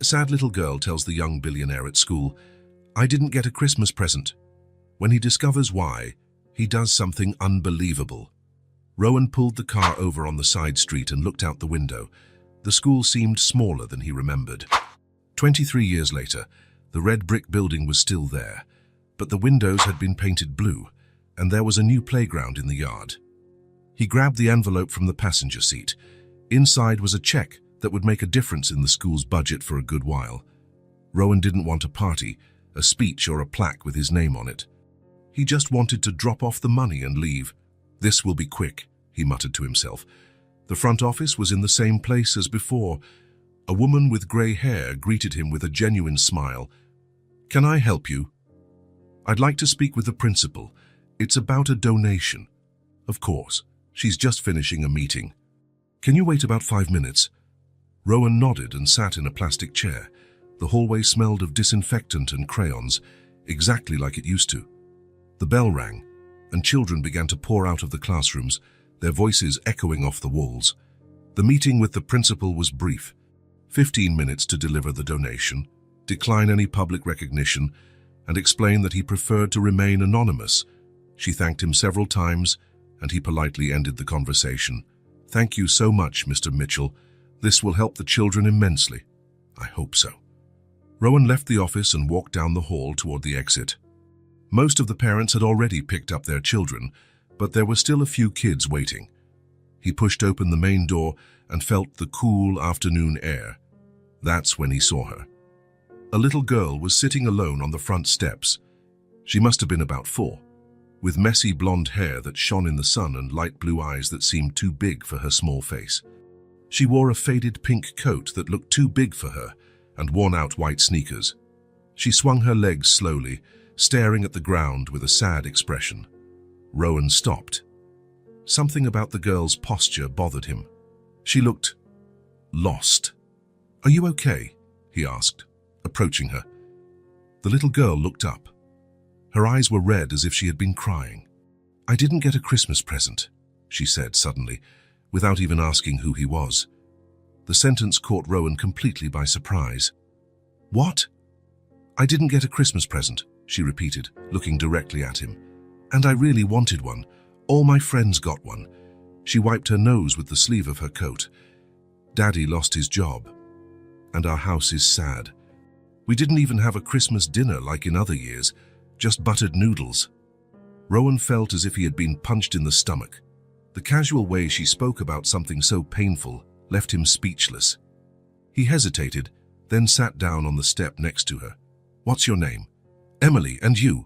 A sad little girl tells the young billionaire at school, "I didn't get a Christmas present." When he discovers why, he does something unbelievable. Rowan pulled the car over on the side street and looked out the window. The school seemed smaller than he remembered. 23 years later, the red brick building was still there, but the windows had been painted blue, and there was a new playground in the yard. He grabbed the envelope from the passenger seat. Inside was a check that would make a difference in the school's budget for a good while. Rowan didn't want a party, a speech, or a plaque with his name on it. He just wanted to drop off the money and leave. "This will be quick," he muttered to himself. The front office was in the same place as before. A woman with grey hair greeted him with a genuine smile. "Can I help you?" "I'd like to speak with the principal. It's about a donation." "Of course. She's just finishing a meeting." "Can you wait about 5 minutes?" Rowan nodded and sat in a plastic chair. The hallway smelled of disinfectant and crayons, exactly like it used to. The bell rang, and children began to pour out of the classrooms, their voices echoing off the walls. The meeting with the principal was brief. 15 minutes to deliver the donation, decline any public recognition, and explain that he preferred to remain anonymous. She thanked him several times, and he politely ended the conversation. "Thank you so much, Mr. Mitchell. This will help the children immensely." "I hope so." Rowan left the office and walked down the hall toward the exit. Most of the parents had already picked up their children, but there were still a few kids waiting. He pushed open the main door and felt the cool afternoon air. That's when he saw her. A little girl was sitting alone on the front steps. She must have been about 4, with messy blonde hair that shone in the sun and light blue eyes that seemed too big for her small face. She wore a faded pink coat that looked too big for her and worn-out white sneakers. She swung her legs slowly, staring at the ground with a sad expression. Rowan stopped. Something about the girl's posture bothered him. She looked lost. "Are you okay?" he asked, approaching her. The little girl looked up. Her eyes were red as if she had been crying. "I didn't get a Christmas present," she said suddenly, without even asking who he was. The sentence caught Rowan completely by surprise. "What?" "I didn't get a Christmas present," she repeated, looking directly at him. "And I really wanted one. All my friends got one." She wiped her nose with the sleeve of her coat. "Daddy lost his job, and our house is sad. We didn't even have a Christmas dinner like in other years, just buttered noodles." Rowan felt as if he had been punched in the stomach. The casual way she spoke about something so painful left him speechless. He hesitated, then sat down on the step next to her. "What's your name?" "Emily, and you?"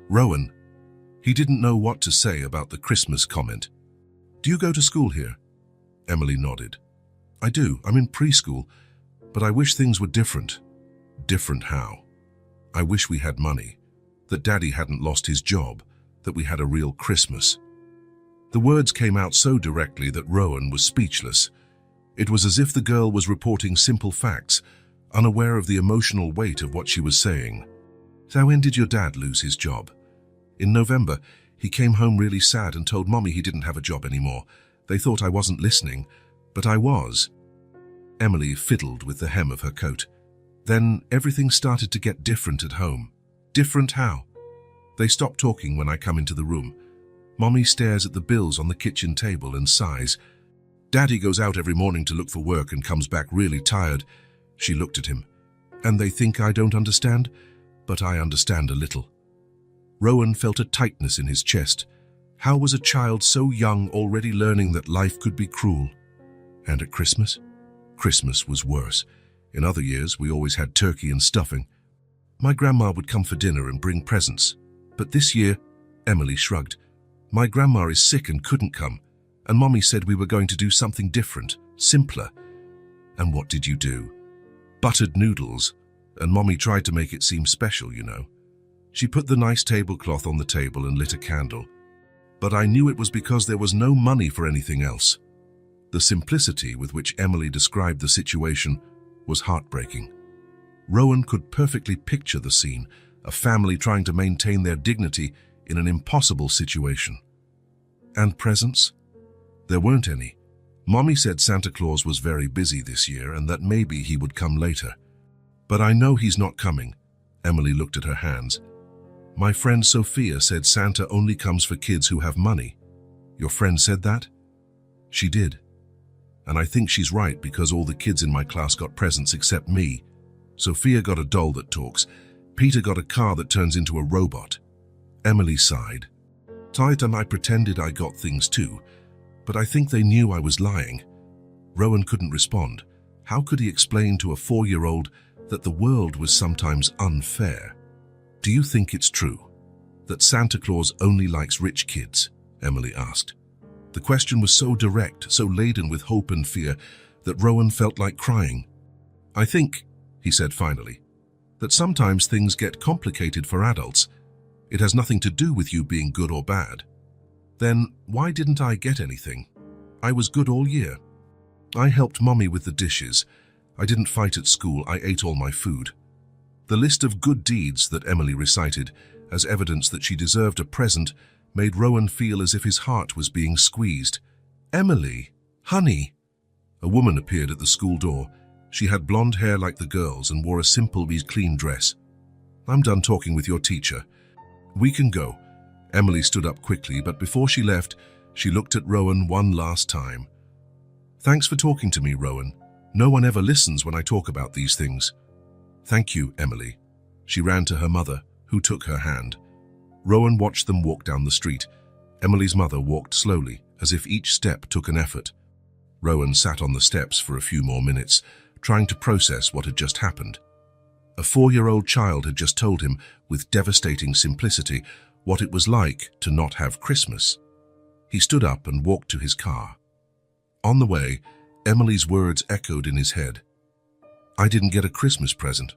"Rowan." He didn't know what to say about the Christmas comment. "Do you go to school here?" Emily nodded. "I do. I'm in preschool, but I wish things were different." "Different how?" "I wish we had money, that Daddy hadn't lost his job, that we had a real Christmas." The words came out so directly that Rowan was speechless. It was as if the girl was reporting simple facts, unaware of the emotional weight of what she was saying. "So when did your dad lose his job?" "In November. He came home really sad and told Mommy he didn't have a job anymore. They thought I wasn't listening, but I was." Emily fiddled with the hem of her coat. "Then everything started to get different at home." "Different how?" "They stop talking when I come into the room. Mommy stares at the bills on the kitchen table and sighs. Daddy goes out every morning to look for work and comes back really tired." She looked at him. "And they think I don't understand? But I understand a little." Rowan felt a tightness in his chest. How was a child so young already learning that life could be cruel? And at Christmas? Christmas was worse. In other years, we always had turkey and stuffing. My grandma would come for dinner and bring presents. But this year, Emily shrugged. "My grandma is sick and couldn't come, and Mommy said we were going to do something different, simpler." "And what did you do?" "Buttered noodles, and Mommy tried to make it seem special, you know." She put the nice tablecloth on the table and lit a candle. "But I knew it was because there was no money for anything else." The simplicity with which Emily described the situation was heartbreaking. Rowan could perfectly picture the scene, a family trying to maintain their dignity in an impossible situation. And presents? There weren't any. Mommy said Santa Claus was very busy this year and that maybe he would come later. But I know he's not coming. Emily looked at her hands. My friend Sophia said Santa only comes for kids who have money. Your friend said that? She did. And I think she's right because all the kids in my class got presents except me. Sophia got a doll that talks. Peter got a car that turns into a robot. Emily sighed. Tight, and I pretended I got things too, but I think they knew I was lying. Rowan couldn't respond. How could he explain to a 4-year-old that the world was sometimes unfair? Do you think it's true that Santa Claus only likes rich kids? Emily asked. The question was so direct, so laden with hope and fear, that Rowan felt like crying. I think, he said finally, that sometimes things get complicated for adults. It has nothing to do with you being good or bad. Then why didn't I get anything? I was good all year. I helped Mommy with the dishes. I didn't fight at school. I ate all my food. The list of good deeds that Emily recited as evidence that she deserved a present made Rowan feel as if his heart was being squeezed. Emily, honey. A woman appeared at the school door. She had blonde hair like the girls and wore a simple, clean dress. I'm done talking with your teacher. We can go. Emily stood up quickly, but before she left, she looked at Rowan one last time. Thanks for talking to me, Rowan. No one ever listens when I talk about these things. Thank you, Emily. She ran to her mother, who took her hand. Rowan watched them walk down the street. Emily's mother walked slowly, as if each step took an effort. Rowan sat on the steps for a few more minutes, trying to process what had just happened. A 4-year-old child had just told him, with devastating simplicity, what it was like to not have Christmas. He stood up and walked to his car. On the way, Emily's words echoed in his head. I didn't get a Christmas present.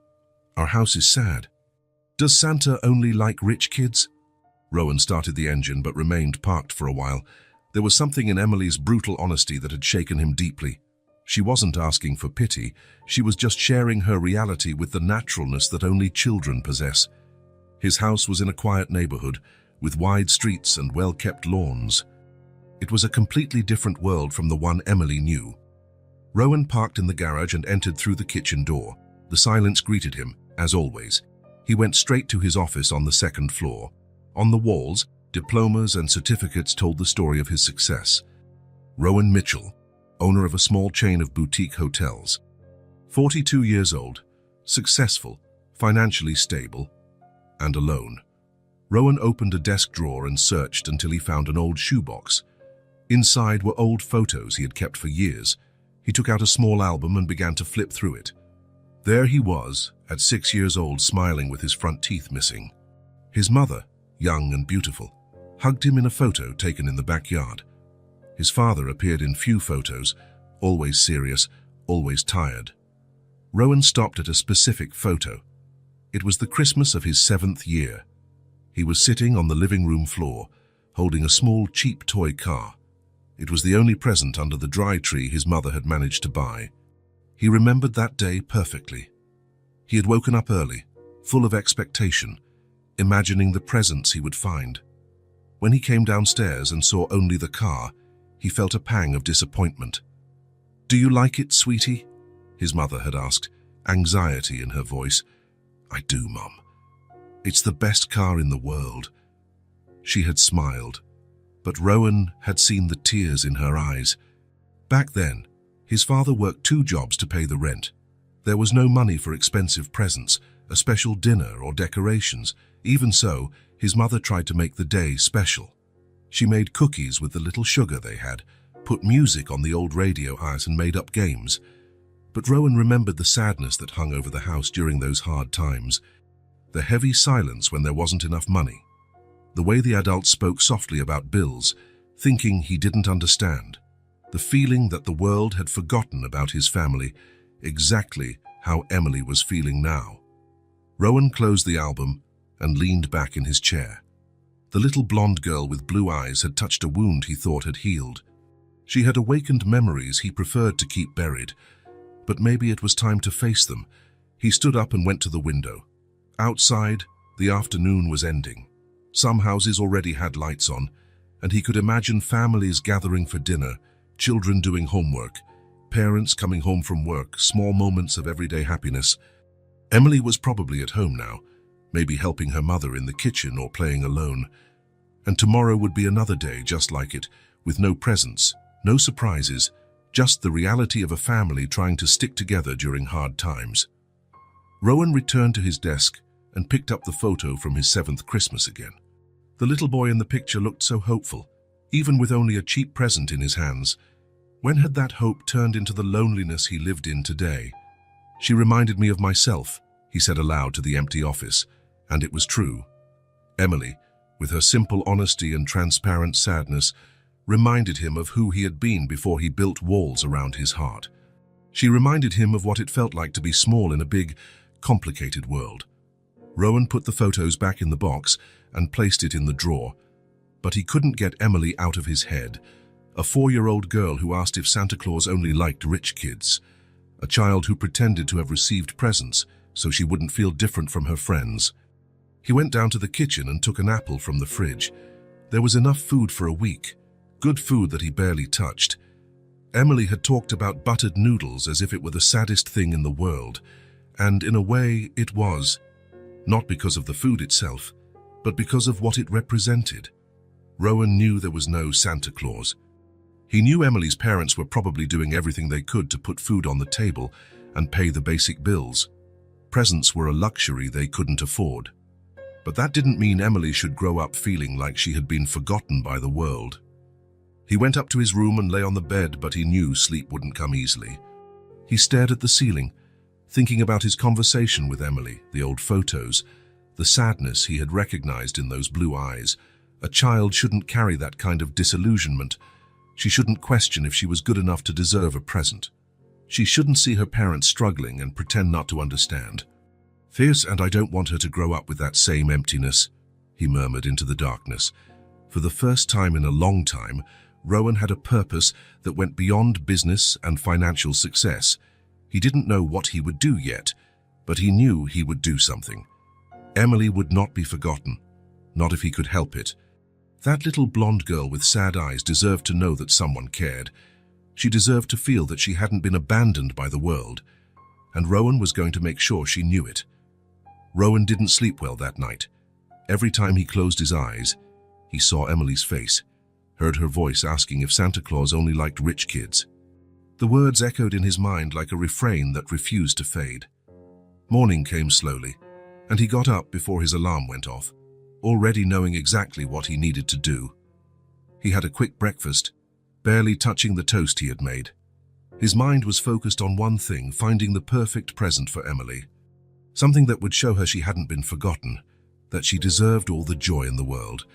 Our house is sad. Does Santa only like rich kids? Rowan started the engine but remained parked for a while. There was something in Emily's brutal honesty that had shaken him deeply. She wasn't asking for pity. She was just sharing her reality with the naturalness that only children possess. His house was in a quiet neighborhood, with wide streets and well-kept lawns. It was a completely different world from the one Emily knew. Rowan parked in the garage and entered through the kitchen door. The silence greeted him, as always. He went straight to his office on the 2nd floor. On the walls, diplomas and certificates told the story of his success. Rowan Mitchell, owner of a small chain of boutique hotels. 42 years old, successful, financially stable, and alone. Rowan opened a desk drawer and searched until he found an old shoebox. Inside were old photos he had kept for years. He took out a small album and began to flip through it. There he was, at 6 years old, smiling with his front teeth missing. His mother, young and beautiful, hugged him in a photo taken in the backyard. His father appeared in few photos, always serious, always tired. Rowan stopped at a specific photo. It was the Christmas of his 7th year. He was sitting on the living room floor, holding a small, cheap toy car. It was the only present under the dry tree his mother had managed to buy. He remembered that day perfectly. He had woken up early, full of expectation, imagining the presents he would find. When he came downstairs and saw only the car, he felt a pang of disappointment. "Do you like it, sweetie?" his mother had asked, anxiety in her voice. "I do, Mum. It's the best car in the world." She had smiled, but Rowan had seen the tears in her eyes. Back then, his father worked 2 jobs to pay the rent. There was no money for expensive presents, a special dinner or decorations. Even so, his mother tried to make the day special. She made cookies with the little sugar they had, put music on the old radio and made up games. But Rowan remembered the sadness that hung over the house during those hard times, the heavy silence when there wasn't enough money, the way the adults spoke softly about bills, thinking he didn't understand, the feeling that the world had forgotten about his family, exactly how Emily was feeling now. Rowan closed the album and leaned back in his chair. The little blonde girl with blue eyes had touched a wound he thought had healed. She had awakened memories he preferred to keep buried, but maybe it was time to face them. He stood up and went to the window. Outside, the afternoon was ending. Some houses already had lights on, and he could imagine families gathering for dinner, children doing homework, parents coming home from work, small moments of everyday happiness. Emily was probably at home now, maybe helping her mother in the kitchen or playing alone. And tomorrow would be another day just like it, with no presents, no surprises, just the reality of a family trying to stick together during hard times. Rowan returned to his desk and picked up the photo from his 7th Christmas again. The little boy in the picture looked so hopeful, even with only a cheap present in his hands. When had that hope turned into the loneliness he lived in today? "She reminded me of myself," he said aloud to the empty office, and it was true. Emily, with her simple honesty and transparent sadness, reminded him of who he had been before he built walls around his heart. She reminded him of what it felt like to be small in a big, complicated world. Rowan put the photos back in the box and placed it in the drawer, but he couldn't get Emily out of his head. A 4-year-old girl who asked if Santa Claus only liked rich kids. A child who pretended to have received presents so she wouldn't feel different from her friends. He went down to the kitchen and took an apple from the fridge. There was enough food for a week, good food that he barely touched. Emily had talked about buttered noodles as if it were the saddest thing in the world, and in a way it was, not because of the food itself, but because of what it represented. Rowan knew there was no Santa Claus. He knew Emily's parents were probably doing everything they could to put food on the table and pay the basic bills. Presents were a luxury they couldn't afford. But that didn't mean Emily should grow up feeling like she had been forgotten by the world. He went up to his room and lay on the bed, but he knew sleep wouldn't come easily. He stared at the ceiling, thinking about his conversation with Emily, the old photos, the sadness he had recognized in those blue eyes. A child shouldn't carry that kind of disillusionment. She shouldn't question if she was good enough to deserve a present. She shouldn't see her parents struggling and pretend not to understand. "Fierce, and I don't want her to grow up with that same emptiness," he murmured into the darkness. For the first time in a long time, Rowan had a purpose that went beyond business and financial success. He didn't know what he would do yet, but he knew he would do something. Emily would not be forgotten, not if he could help it. That little blonde girl with sad eyes deserved to know that someone cared. She deserved to feel that she hadn't been abandoned by the world, and Rowan was going to make sure she knew it. Rowan didn't sleep well that night. Every time he closed his eyes, he saw Emily's face, heard her voice asking if Santa Claus only liked rich kids. The words echoed in his mind like a refrain that refused to fade. Morning came slowly, and he got up before his alarm went off, already knowing exactly what he needed to do. He had a quick breakfast, barely touching the toast he had made. His mind was focused on one thing, finding the perfect present for Emily. Something that would show her she hadn't been forgotten, that she deserved all the joy in the world.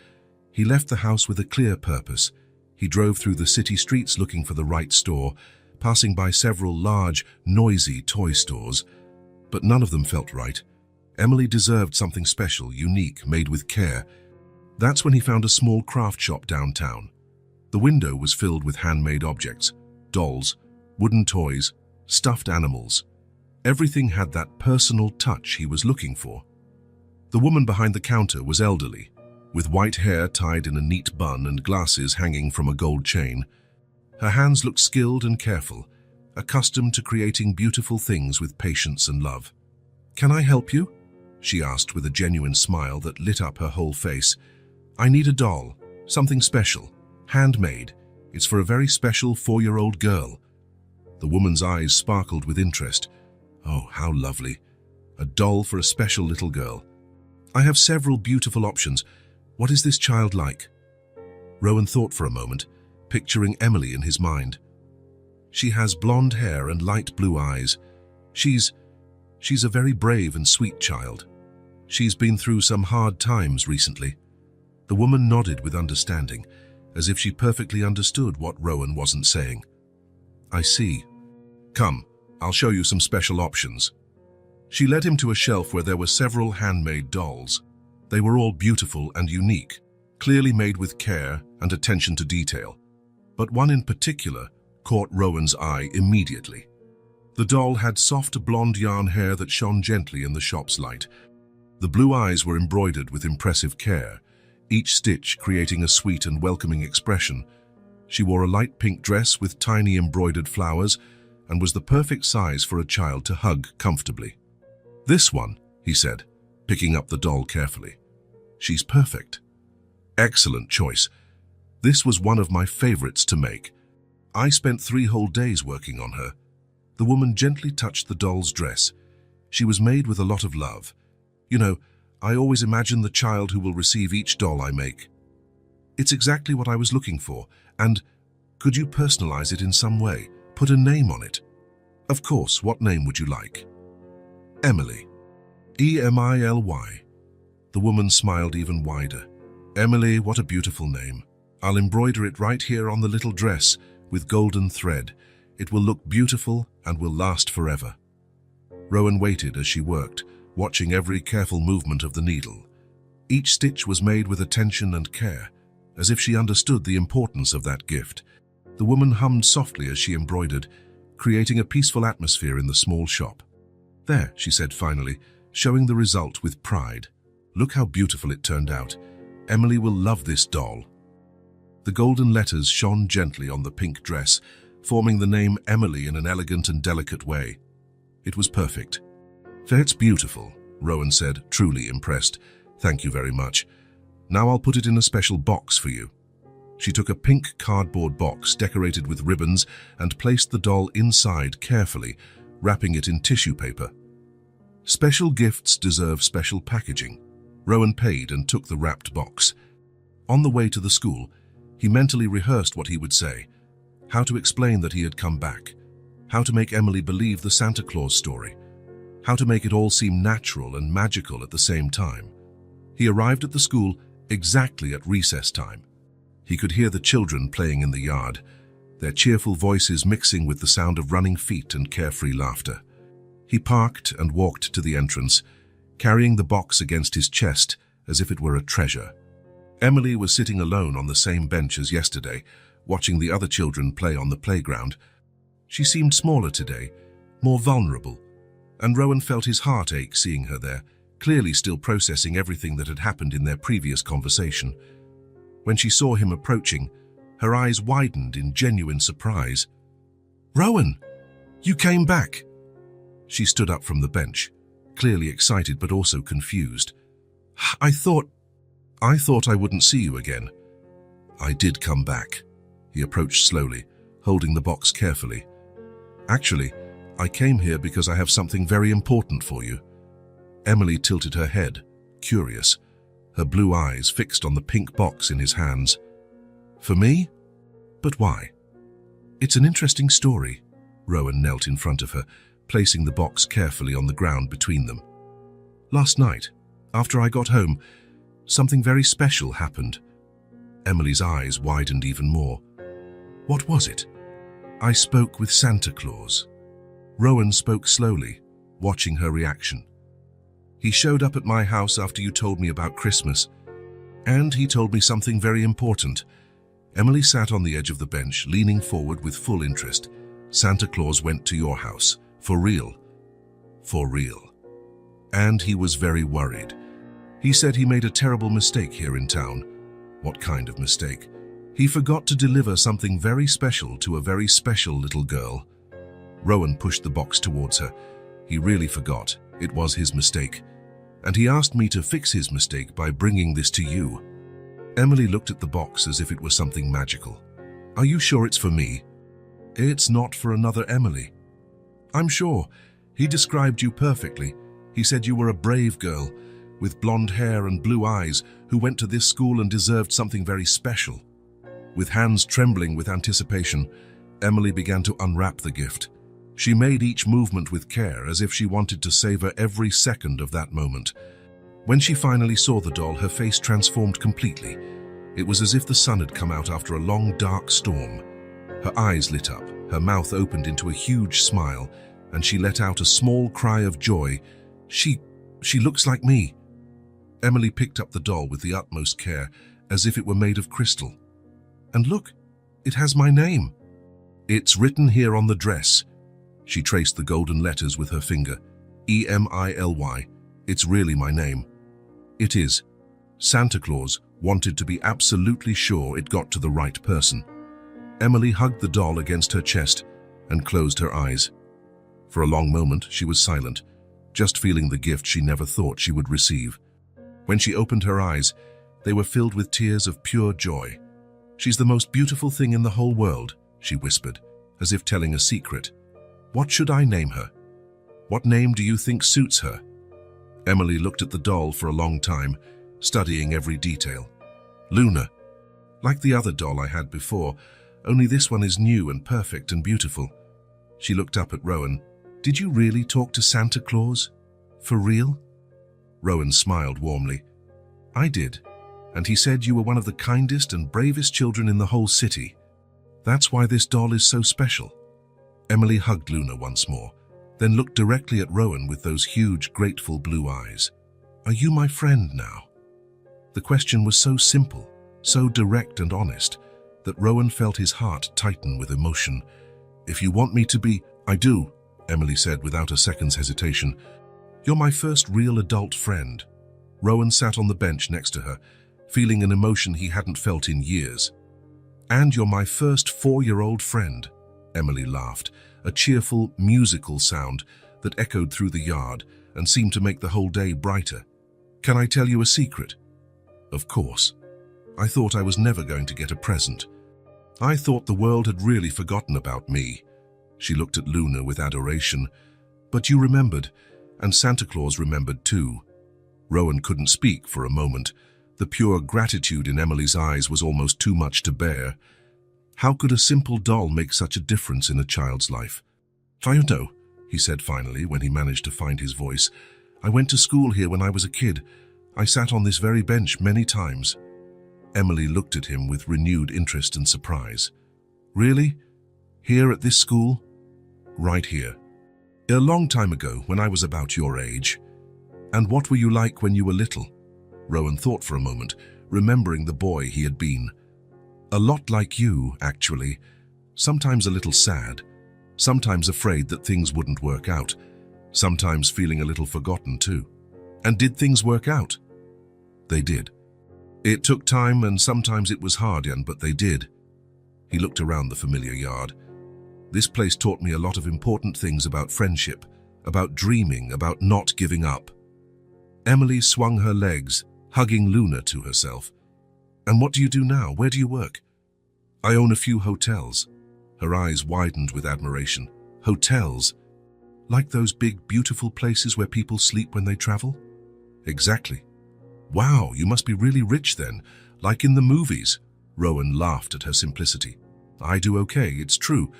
He left the house with a clear purpose. He drove through the city streets looking for the right store, passing by several large, noisy toy stores. But none of them felt right. Emily deserved something special, unique, made with care. That's when he found a small craft shop downtown. The window was filled with handmade objects, dolls, wooden toys, stuffed animals. Everything had that personal touch he was looking for. The woman behind the counter was elderly, with white hair tied in a neat bun and glasses hanging from a gold chain. Her hands looked skilled and careful, accustomed to creating beautiful things with patience and love. "Can I help you?" she asked with a genuine smile that lit up her whole face. "I need a doll, something special, handmade. It's for a very special 4-year-old girl." The woman's eyes sparkled with interest. Oh, how lovely. A doll for a special little girl. "I have several beautiful options. What is this child like?" Rowan thought for a moment, picturing Emily in his mind. "She has blonde hair and light blue eyes. She's a very brave and sweet child. She's been through some hard times recently." The woman nodded with understanding, as if she perfectly understood what Rowan wasn't saying. "I see. Come, I'll show you some special options." She led him to a shelf where there were several handmade dolls. They were all beautiful and unique, clearly made with care and attention to detail. But one in particular caught Rowan's eye immediately. The doll had soft blonde yarn hair that shone gently in the shop's light. The blue eyes were embroidered with impressive care, each stitch creating a sweet and welcoming expression. She wore a light pink dress with tiny embroidered flowers and was the perfect size for a child to hug comfortably. "This one," he said, picking up the doll carefully. "She's perfect." "Excellent choice. This was one of my favorites to make. I spent 3 whole days working on her." The woman gently touched the doll's dress. "She was made with a lot of love. You know, I always imagine the child who will receive each doll I make. It's exactly what I was looking for. And could you personalize it in some way? Put a name on it?" "Of course. What name would you like?" "Emily. Emily." The woman smiled even wider. "Emily, what a beautiful name. I'll embroider it right here on the little dress with golden thread. It will look beautiful and will last forever." Rowan waited as she worked, watching every careful movement of the needle. Each stitch was made with attention and care, as if she understood the importance of that gift. The woman hummed softly as she embroidered, creating a peaceful atmosphere in the small shop. "There," she said finally, showing the result with pride. "Look how beautiful it turned out. Emily will love this doll." The golden letters shone gently on the pink dress, forming the name Emily in an elegant and delicate way. It was perfect. "That's beautiful," Rowan said, truly impressed. "Thank you very much. Now I'll put it in a special box for you." She took a pink cardboard box decorated with ribbons and placed the doll inside carefully, wrapping it in tissue paper. Special gifts deserve special packaging. Rowan paid and took the wrapped box. On the way to the school, he mentally rehearsed what he would say, how to explain that he had come back, how to make Emily believe the Santa Claus story, how to make it all seem natural and magical at the same time. He arrived at the school exactly at recess time. He could hear the children playing in the yard, their cheerful voices mixing with the sound of running feet and carefree laughter. He parked and walked to the entrance, carrying the box against his chest as if it were a treasure. Emily was sitting alone on the same bench as yesterday, watching the other children play on the playground. She seemed smaller today, more vulnerable, and Rowan felt his heart ache seeing her there, clearly still processing everything that had happened in their previous conversation. When she saw him approaching, her eyes widened in genuine surprise. "Rowan, you came back!" She stood up from the bench, clearly excited but also confused. I thought I wouldn't see you again." "I did come back." He approached slowly, holding the box carefully. "Actually, I came here because I have something very important for you." Emily tilted her head, curious, her blue eyes fixed on the pink box in his hands. "For me? But why?" "It's an interesting story." Rowan knelt in front of her, placing the box carefully on the ground between them. "Last night, after I got home, something very special happened." Emily's eyes widened even more. "What was it?" "I spoke with Santa Claus." Rowan spoke slowly, watching her reaction. "He showed up at my house after you told me about Christmas, and he told me something very important." Emily sat on the edge of the bench, leaning forward with full interest. "Santa Claus went to your house. For real?" "For real. And he was very worried. He said he made a terrible mistake here in town." "What kind of mistake?" "He forgot to deliver something very special to a very special little girl." Rowan pushed the box towards her. He really forgot. It was his mistake. And he asked me to fix his mistake by bringing this to you. Emily looked at the box as if it was something magical. "Are you sure it's for me?" "It's not for another Emily." "I'm sure. He described you perfectly. He said you were a brave girl, with blonde hair and blue eyes, who went to this school and deserved something very special." With hands trembling with anticipation, Emily began to unwrap the gift. She made each movement with care, as if she wanted to savor every second of that moment. When she finally saw the doll, her face transformed completely. It was as if the sun had come out after a long, dark storm. Her eyes lit up, her mouth opened into a huge smile, and she let out a small cry of joy. She looks like me." Emily picked up the doll with the utmost care, as if it were made of crystal. "And look, it has my name. It's written here on the dress." She traced the golden letters with her finger. "Emily. It's really my name." "It is." Santa Claus wanted to be absolutely sure it got to the right person. Emily hugged the doll against her chest and closed her eyes. For a long moment, she was silent, just feeling the gift she never thought she would receive. When she opened her eyes, they were filled with tears of pure joy. "She's the most beautiful thing in the whole world," she whispered, as if telling a secret. "What should I name her? What name do you think suits her?" Emily looked at the doll for a long time, studying every detail. "Luna. Like the other doll I had before, only this one is new and perfect and beautiful." She looked up at Rowan. "Did you really talk to Santa Claus? For real?" Rowan smiled warmly. "I did, and he said you were one of the kindest and bravest children in the whole city. That's why this doll is so special." Emily hugged Luna once more, then looked directly at Rowan with those huge, grateful blue eyes. "Are you my friend now?" The question was so simple, so direct and honest, that Rowan felt his heart tighten with emotion. "If you want me to be—" "I do," Emily said without a second's hesitation. "You're my first real adult friend." Rowan sat on the bench next to her, feeling an emotion he hadn't felt in years. "And you're my first 4-year-old friend," Emily laughed, a cheerful, musical sound that echoed through the yard and seemed to make the whole day brighter. "Can I tell you a secret?" "Of course. I thought I was never going to get a present. I thought the world had really forgotten about me." She looked at Luna with adoration. "But you remembered, and Santa Claus remembered too." Rowan couldn't speak for a moment. The pure gratitude in Emily's eyes was almost too much to bear. How could a simple doll make such a difference in a child's life? "I don't know," he said finally when he managed to find his voice. "I went to school here when I was a kid. I sat on this very bench many times." Emily looked at him with renewed interest and surprise. "Really? Here at this school?" "Right here. A long time ago, when I was about your age." "And what were you like when you were little?" Rowan thought for a moment, remembering the boy he had been. "A lot like you, actually. Sometimes a little sad, sometimes afraid that things wouldn't work out, sometimes feeling a little forgotten too." "And did things work out?" "They did. It took time and sometimes it was hard, but they did." He looked around the familiar yard. "This place taught me a lot of important things about friendship, about dreaming, about not giving up." Emily swung her legs, hugging Luna to herself. "And what do you do now? Where do you work?" "I own a few hotels." Her eyes widened with admiration. "Hotels? Like those big, beautiful places where people sleep when they travel?" "Exactly." "Wow, you must be really rich then, like in the movies." Rowan laughed at her simplicity. "I do okay, it's true.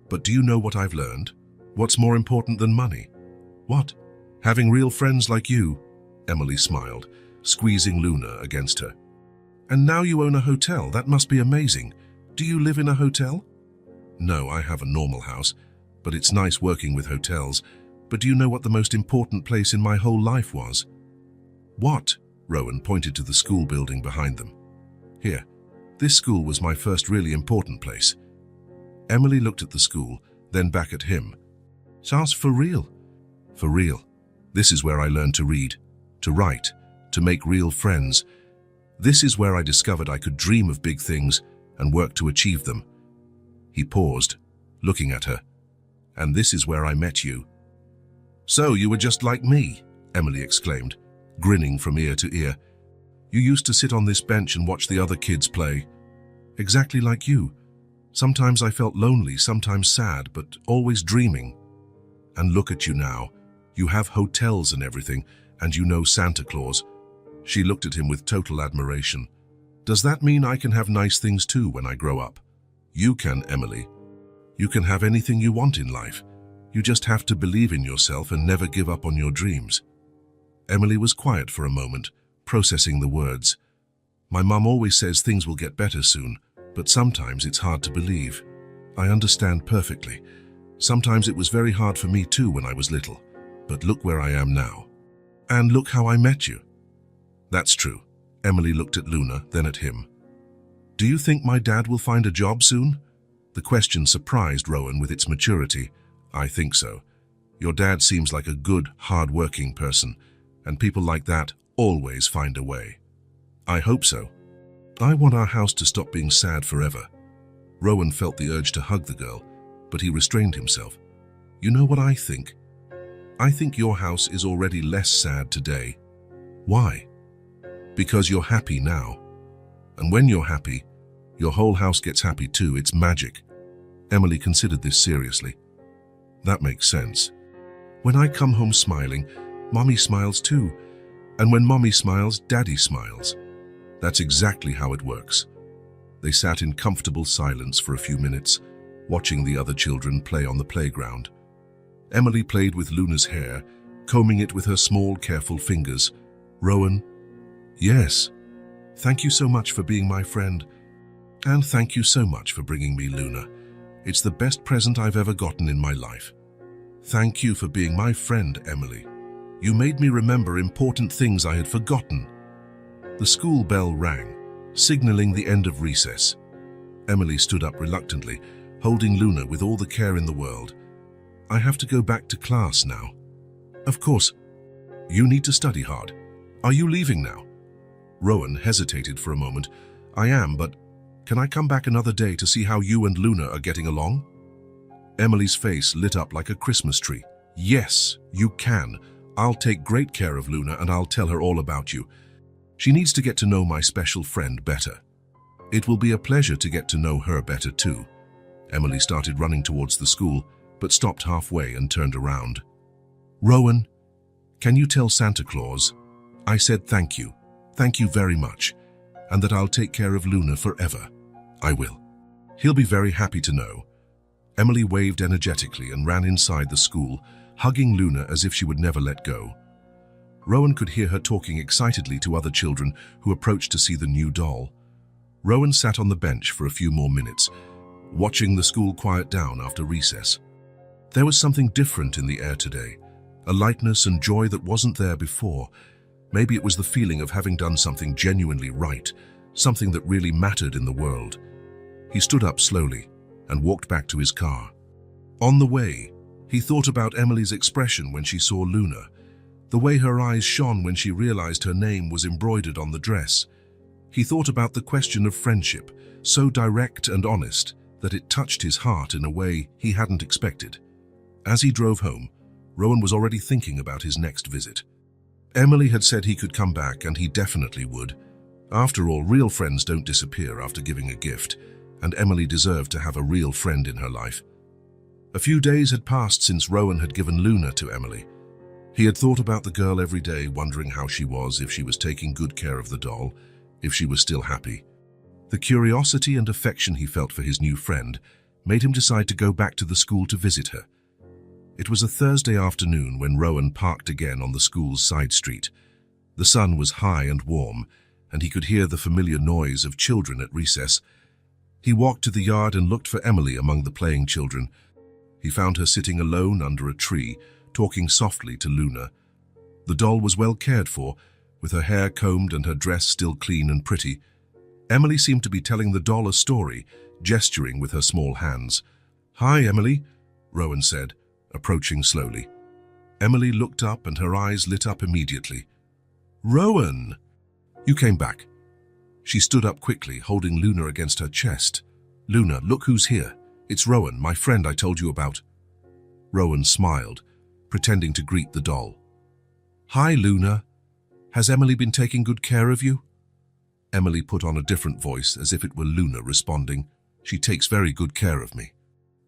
But do you know what I've learned? What's more important than money?" "What?" "Having real friends like you." Emily smiled, squeezing Luna against her. "And now you own a hotel. That must be amazing. Do you live in a hotel?" "No, I have a normal house, but it's nice working with hotels. But do you know what the most important place in my whole life was?" "What?" Rowan pointed to the school building behind them. "Here. This school was my first really important place." Emily looked at the school, then back at him. "Sounds for real?" "For real. This is where I learned to read, to write, to make real friends. This is where I discovered I could dream of big things and work to achieve them." He paused, looking at her. "And this is where I met you." "So you were just like me," Emily exclaimed, grinning from ear to ear. "You used to sit on this bench and watch the other kids play." "Exactly like you. Sometimes I felt lonely, sometimes sad, but always dreaming. And look at you now. You have hotels and everything, and you know Santa Claus." She looked at him with total admiration. "Does that mean I can have nice things too when I grow up?" "You can, Emily. You can have anything you want in life. You just have to believe in yourself and never give up on your dreams." Emily was quiet for a moment, processing the words. "My mum always says things will get better soon, but sometimes it's hard to believe." "I understand perfectly. Sometimes it was very hard for me too when I was little, but look where I am now. And look how I met you." "That's true." Emily looked at Luna, then at him. "Do you think my dad will find a job soon?" The question surprised Rowan with its maturity. "I think so. Your dad seems like a good, hard-working person, and people like that always find a way." "I hope so. I want our house to stop being sad forever." Rowan felt the urge to hug the girl, but he restrained himself. "You know what I think? I think your house is already less sad today. Why? Because you're happy now. And when you're happy, your whole house gets happy too. It's magic. Emily considered this seriously. That makes sense. When I come home smiling, Mommy smiles too. And when Mommy smiles, Daddy smiles. That's exactly how it works. They sat in comfortable silence for a few minutes, watching the other children play on the playground. Emily played with Luna's hair, combing it with her small, careful fingers. Rowan? Yes. Thank you so much for being my friend. And thank you so much for bringing me Luna. It's the best present I've ever gotten in my life. Thank you for being my friend, Emily. You made me remember important things I had forgotten. The school bell rang, signaling the end of recess. Emily stood up reluctantly, holding Luna with all the care in the world. I have to go back to class now. Of course. You need to study hard. Are you leaving now? Rowan hesitated for a moment. I am, but can I come back another day to see how you and Luna are getting along? Emily's face lit up like a Christmas tree. Yes, you can. I'll take great care of Luna and I'll tell her all about you. She needs to get to know my special friend better. It will be a pleasure to get to know her better too. Emily started running towards the school, but stopped halfway and turned around. Rowan, can you tell Santa Claus I said thank you very much, and that I'll take care of Luna forever? I will. He'll be very happy to know. Emily waved energetically and ran inside the school, hugging Luna as if she would never let go. Rowan could hear her talking excitedly to other children who approached to see the new doll. Rowan sat on the bench for a few more minutes, watching the school quiet down after recess. There was something different in the air today, a lightness and joy that wasn't there before. Maybe it was the feeling of having done something genuinely right, something that really mattered in the world. He stood up slowly and walked back to his car. On the way, he thought about Emily's expression when she saw Luna, the way her eyes shone when she realized her name was embroidered on the dress. He thought about the question of friendship, so direct and honest that it touched his heart in a way he hadn't expected. As he drove home, Rowan was already thinking about his next visit. Emily had said he could come back, and he definitely would. After all, real friends don't disappear after giving a gift, and Emily deserved to have a real friend in her life. A few days had passed since Rowan had given Luna to Emily. He had thought about the girl every day, wondering how she was, if she was taking good care of the doll, if she was still happy. The curiosity and affection he felt for his new friend made him decide to go back to the school to visit her. It was a Thursday afternoon when Rowan parked again on the school's side street. The sun was high and warm, and he could hear the familiar noise of children at recess. He walked to the yard and looked for Emily among the playing children. He found her sitting alone under a tree, talking softly to Luna. The doll was well cared for, with her hair combed and her dress still clean and pretty. Emily seemed to be telling the doll a story, gesturing with her small hands. "Hi, Emily," Rowan said, approaching slowly. Emily looked up and her eyes lit up immediately. "Rowan! You came back." She stood up quickly, holding Luna against her chest. "Luna, look who's here. It's Rowan, my friend I told you about." Rowan smiled, pretending to greet the doll. "Hi, Luna. Has Emily been taking good care of you?" Emily put on a different voice, as if it were Luna responding. "She takes very good care of me.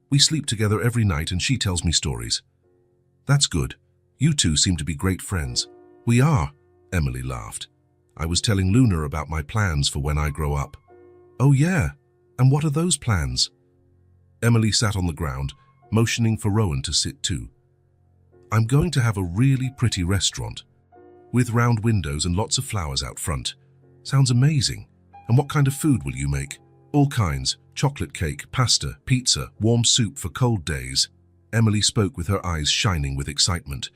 We sleep together every night and she tells me stories." "That's good. You two seem to be great friends." "We are," Emily laughed. "I was telling Luna about my plans for when I grow up." "Oh yeah? And what are those plans?" Emily sat on the ground, motioning for Rowan to sit too. "I'm going to have a really pretty restaurant, with round windows and lots of flowers out front. Sounds amazing. And what kind of food will you make?" "All kinds. Chocolate cake, pasta, pizza, warm soup for cold days." Emily spoke with her eyes shining with excitement.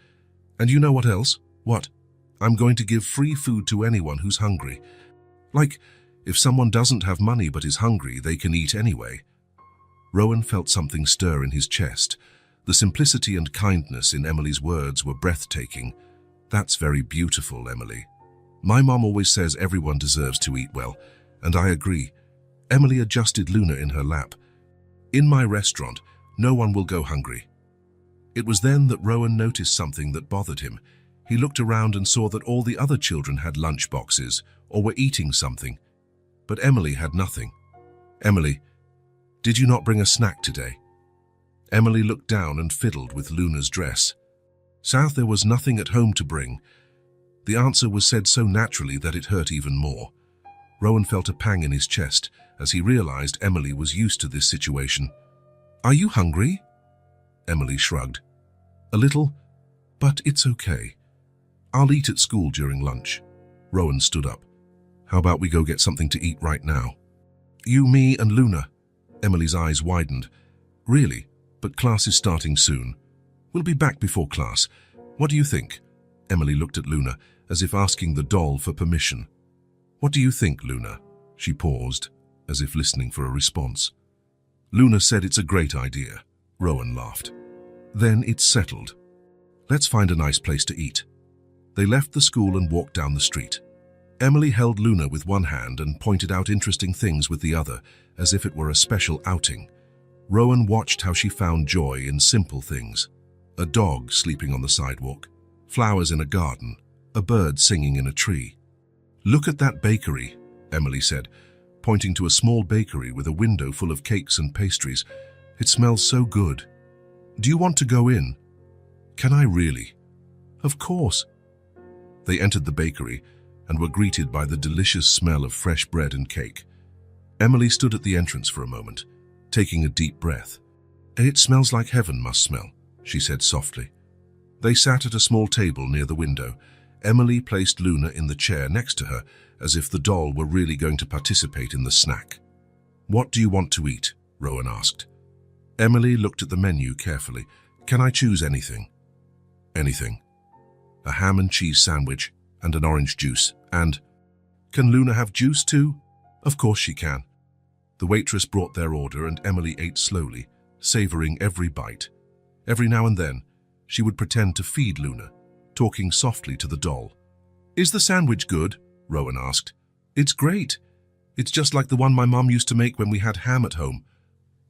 "And you know what else?" "What?" "I'm going to give free food to anyone who's hungry. Like, if someone doesn't have money but is hungry, they can eat anyway." Rowan felt something stir in his chest. The simplicity and kindness in Emily's words were breathtaking. "That's very beautiful, Emily. My mom always says everyone deserves to eat well, and I agree." Emily adjusted Luna in her lap. "In my restaurant, no one will go hungry." It was then that Rowan noticed something that bothered him. He looked around and saw that all the other children had lunch boxes or were eating something, but Emily had nothing. "Emily, did you not bring a snack today?" Emily looked down and fiddled with Luna's dress. "South, there was nothing at home to bring." The answer was said so naturally that it hurt even more. Rowan felt a pang in his chest as he realized Emily was used to this situation. "Are you hungry?" Emily shrugged. "A little, but it's okay. I'll eat at school during lunch." Rowan stood up. "How about we go get something to eat right now?" "You, me, and Luna." Emily's eyes widened. "Really? But class is starting soon. We'll be back before class. What do you think?" Emily looked at Luna, as if asking the doll for permission. "What do you think, Luna?" She paused, as if listening for a response. Luna said it's a great idea. Rowan laughed. "Then it's settled. Let's find a nice place to eat." They left the school and walked down the street. Emily held Luna with one hand and pointed out interesting things with the other, as if it were a special outing. Rowan watched how she found joy in simple things. A dog sleeping on the sidewalk, flowers in a garden, a bird singing in a tree. "Look at that bakery," Emily said, pointing to a small bakery with a window full of cakes and pastries. "It smells so good. Do you want to go in?" "Can I really?" "Of course." They entered the bakery and were greeted by the delicious smell of fresh bread and cake. Emily stood at the entrance for a moment, taking a deep breath. "It smells like heaven must smell," she said softly. They sat at a small table near the window. Emily placed Luna in the chair next to her, as if the doll were really going to participate in the snack. "What do you want to eat?" Rowan asked. Emily looked at the menu carefully. "Can I choose anything?" "Anything. A ham and cheese sandwich and an orange juice. And can Luna have juice too?" "Of course she can." The waitress brought their order and Emily ate slowly, savoring every bite. Every now and then, she would pretend to feed Luna, talking softly to the doll. "Is the sandwich good?" Rowan asked. "It's great. It's just like the one my mum used to make when we had ham at home."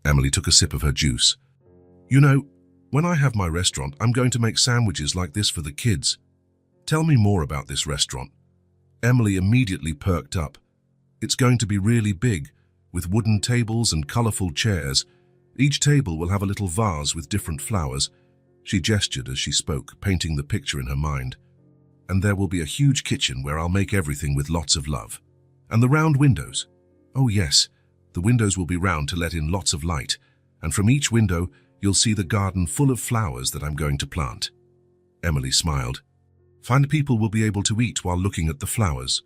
Emily took a sip of her juice. "You know, when I have my restaurant, I'm going to make sandwiches like this for the kids. Tell me more about this restaurant." Emily immediately perked up. "It's going to be really big, with wooden tables and colorful chairs. Each table will have a little vase with different flowers." She gestured as she spoke, painting the picture in her mind. "And there will be a huge kitchen where I'll make everything with lots of love. And the round windows. Oh yes, the windows will be round to let in lots of light. And from each window, you'll see the garden full of flowers that I'm going to plant." Emily smiled. "Find people will be able to eat while looking at the flowers."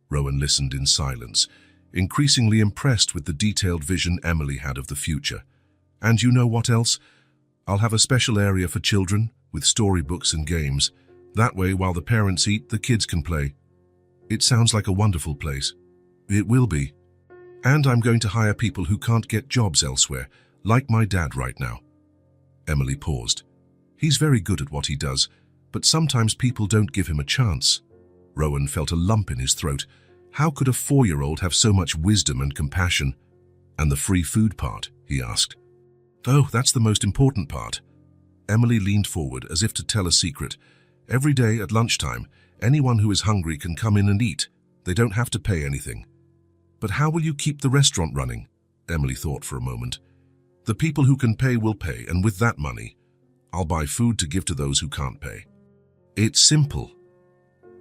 Rowan listened in silence, increasingly impressed with the detailed vision Emily had of the future. "And you know what else? I'll have a special area for children, with storybooks and games. That way, while the parents eat, the kids can play." "It sounds like a wonderful place." "It will be. And I'm going to hire people who can't get jobs elsewhere, like my dad right now." Emily paused. "He's very good at what he does, but sometimes people don't give him a chance." Rowan felt a lump in his throat. How could a 4-year-old have so much wisdom and compassion? "And the free food part?" he asked. "Oh, that's the most important part." Emily leaned forward as if to tell a secret. "Every day at lunchtime, anyone who is hungry can come in and eat. They don't have to pay anything." "But how will you keep the restaurant running?" Emily thought for a moment. "The people who can pay will pay, and with that money, I'll buy food to give to those who can't pay." "It's simple."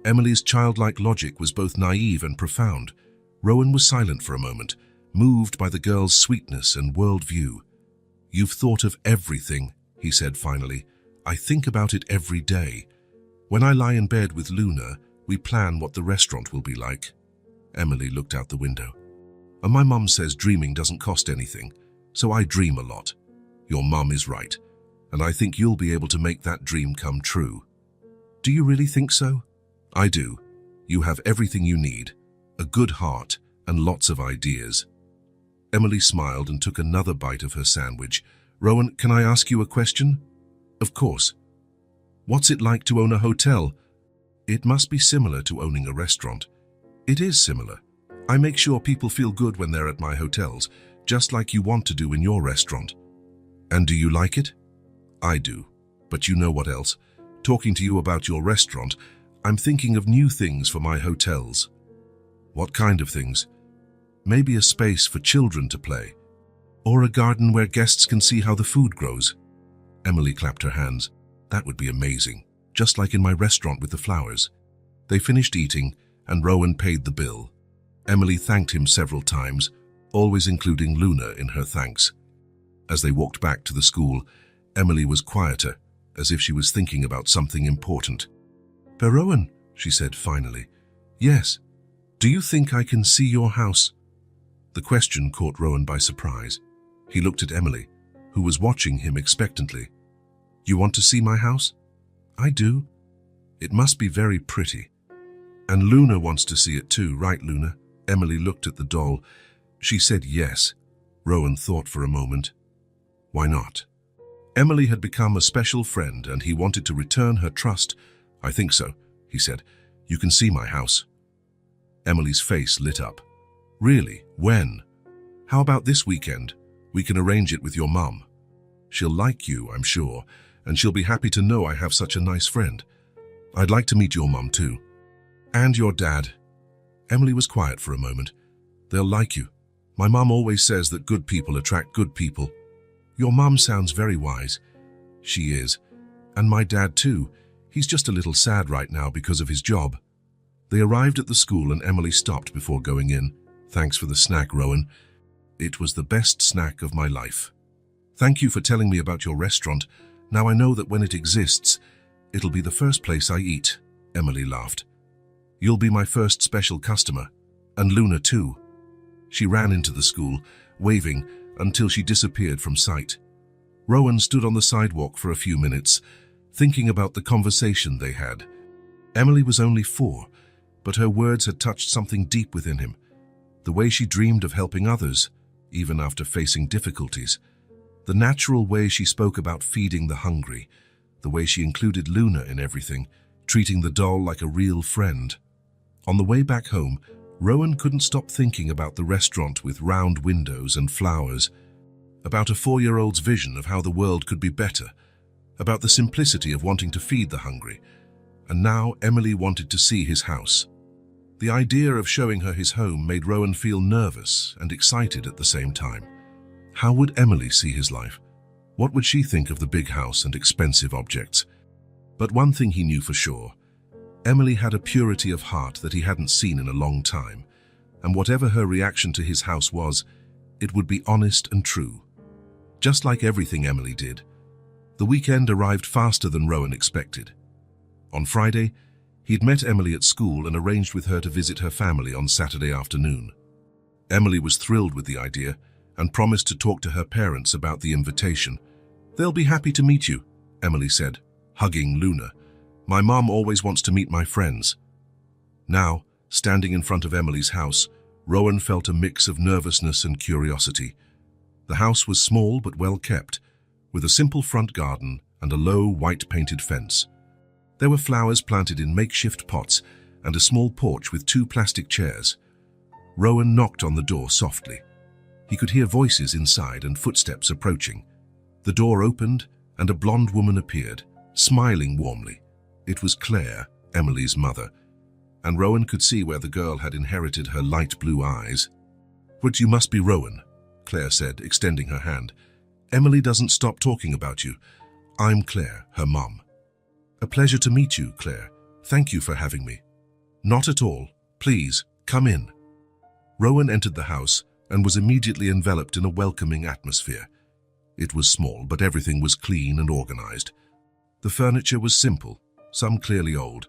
Emily's childlike logic was both naive and profound. Rowan was silent for a moment, moved by the girl's sweetness and worldview. "You've thought of everything," he said finally. "I think about it every day. When I lie in bed with Luna, we plan what the restaurant will be like." Emily looked out the window. "And my mum says dreaming doesn't cost anything, so I dream a lot." "Your mum is right, and I think you'll be able to make that dream come true." "Do you really think so?" "I do. You have everything you need, a good heart and lots of ideas." Emily smiled and took another bite of her sandwich. "Rowan, can I ask you a question?" "Of course." "What's it like to own a hotel?" "It must be similar to owning a restaurant." "It is similar. I make sure people feel good when they're at my hotels, just like you want to do in your restaurant." "And do you like it?" "I do. But you know what else? Talking to you about your restaurant, I'm thinking of new things for my hotels. What kind of things? Maybe a space for children to play. Or a garden where guests can see how the food grows. Emily clapped her hands. That would be amazing, just like in my restaurant with the flowers. They finished eating, and Rowan paid the bill. Emily thanked him several times, always including Luna in her thanks. As they walked back to the school, Emily was quieter, as if she was thinking about something important. "But Rowan," she said finally. "Yes. Do you think I can see your house?" The question caught Rowan by surprise. He looked at Emily, who was watching him expectantly. "You want to see my house?" "I do. It must be very pretty." "And Luna wants to see it too, right, Luna?" Emily looked at the doll. She said yes. Rowan thought for a moment. Why not? Emily had become a special friend and he wanted to return her trust. "I think so," he said. "You can see my house." Emily's face lit up. "Really? When?" "How about this weekend? We can arrange it with your mum. She'll like you, I'm sure, and she'll be happy to know I have such a nice friend. I'd like to meet your mum too. And your dad." Emily was quiet for a moment. "They'll like you. My mum always says that good people attract good people." "Your mum sounds very wise." "She is. And my dad too. He's just a little sad right now because of his job." They arrived at the school and Emily stopped before going in. "Thanks for the snack, Rowan. It was the best snack of my life. Thank you for telling me about your restaurant. Now I know that when it exists, it'll be the first place I eat." Emily laughed. "You'll be my first special customer. And Luna too." She ran into the school, waving, until she disappeared from sight. Rowan stood on the sidewalk for a few minutes, thinking about the conversation they had. Emily was only 4, but her words had touched something deep within him. The way she dreamed of helping others, even after facing difficulties. The natural way she spoke about feeding the hungry. The way she included Luna in everything, treating the doll like a real friend. On the way back home, Rowan couldn't stop thinking about the restaurant with round windows and flowers, about a 4-year-old's vision of how the world could be better, about the simplicity of wanting to feed the hungry. And now Emily wanted to see his house. The idea of showing her his home made Rowan feel nervous and excited at the same time. How would Emily see his life? What would she think of the big house and expensive objects? But one thing he knew for sure. Emily had a purity of heart that he hadn't seen in a long time, and whatever her reaction to his house was, it would be honest and true. Just like everything Emily did. The weekend arrived faster than Rowan expected. On Friday, he'd met Emily at school and arranged with her to visit her family on Saturday afternoon. Emily was thrilled with the idea and promised to talk to her parents about the invitation. "They'll be happy to meet you," Emily said, hugging Luna. "My mom always wants to meet my friends." Now, standing in front of Emily's house, Rowan felt a mix of nervousness and curiosity. The house was small but well kept, with a simple front garden and a low, white-painted fence. There were flowers planted in makeshift pots and a small porch with 2 plastic chairs. Rowan knocked on the door softly. He could hear voices inside and footsteps approaching. The door opened and a blonde woman appeared, smiling warmly. It was Claire, Emily's mother, and Rowan could see where the girl had inherited her light blue eyes. "But you must be Rowan," Claire said, extending her hand. "Emily doesn't stop talking about you. I'm Claire, her mom." "A pleasure to meet you, Claire. Thank you for having me." "Not at all. Please, come in." Rowan entered the house and was immediately enveloped in a welcoming atmosphere. It was small, but everything was clean and organized. The furniture was simple, some clearly old,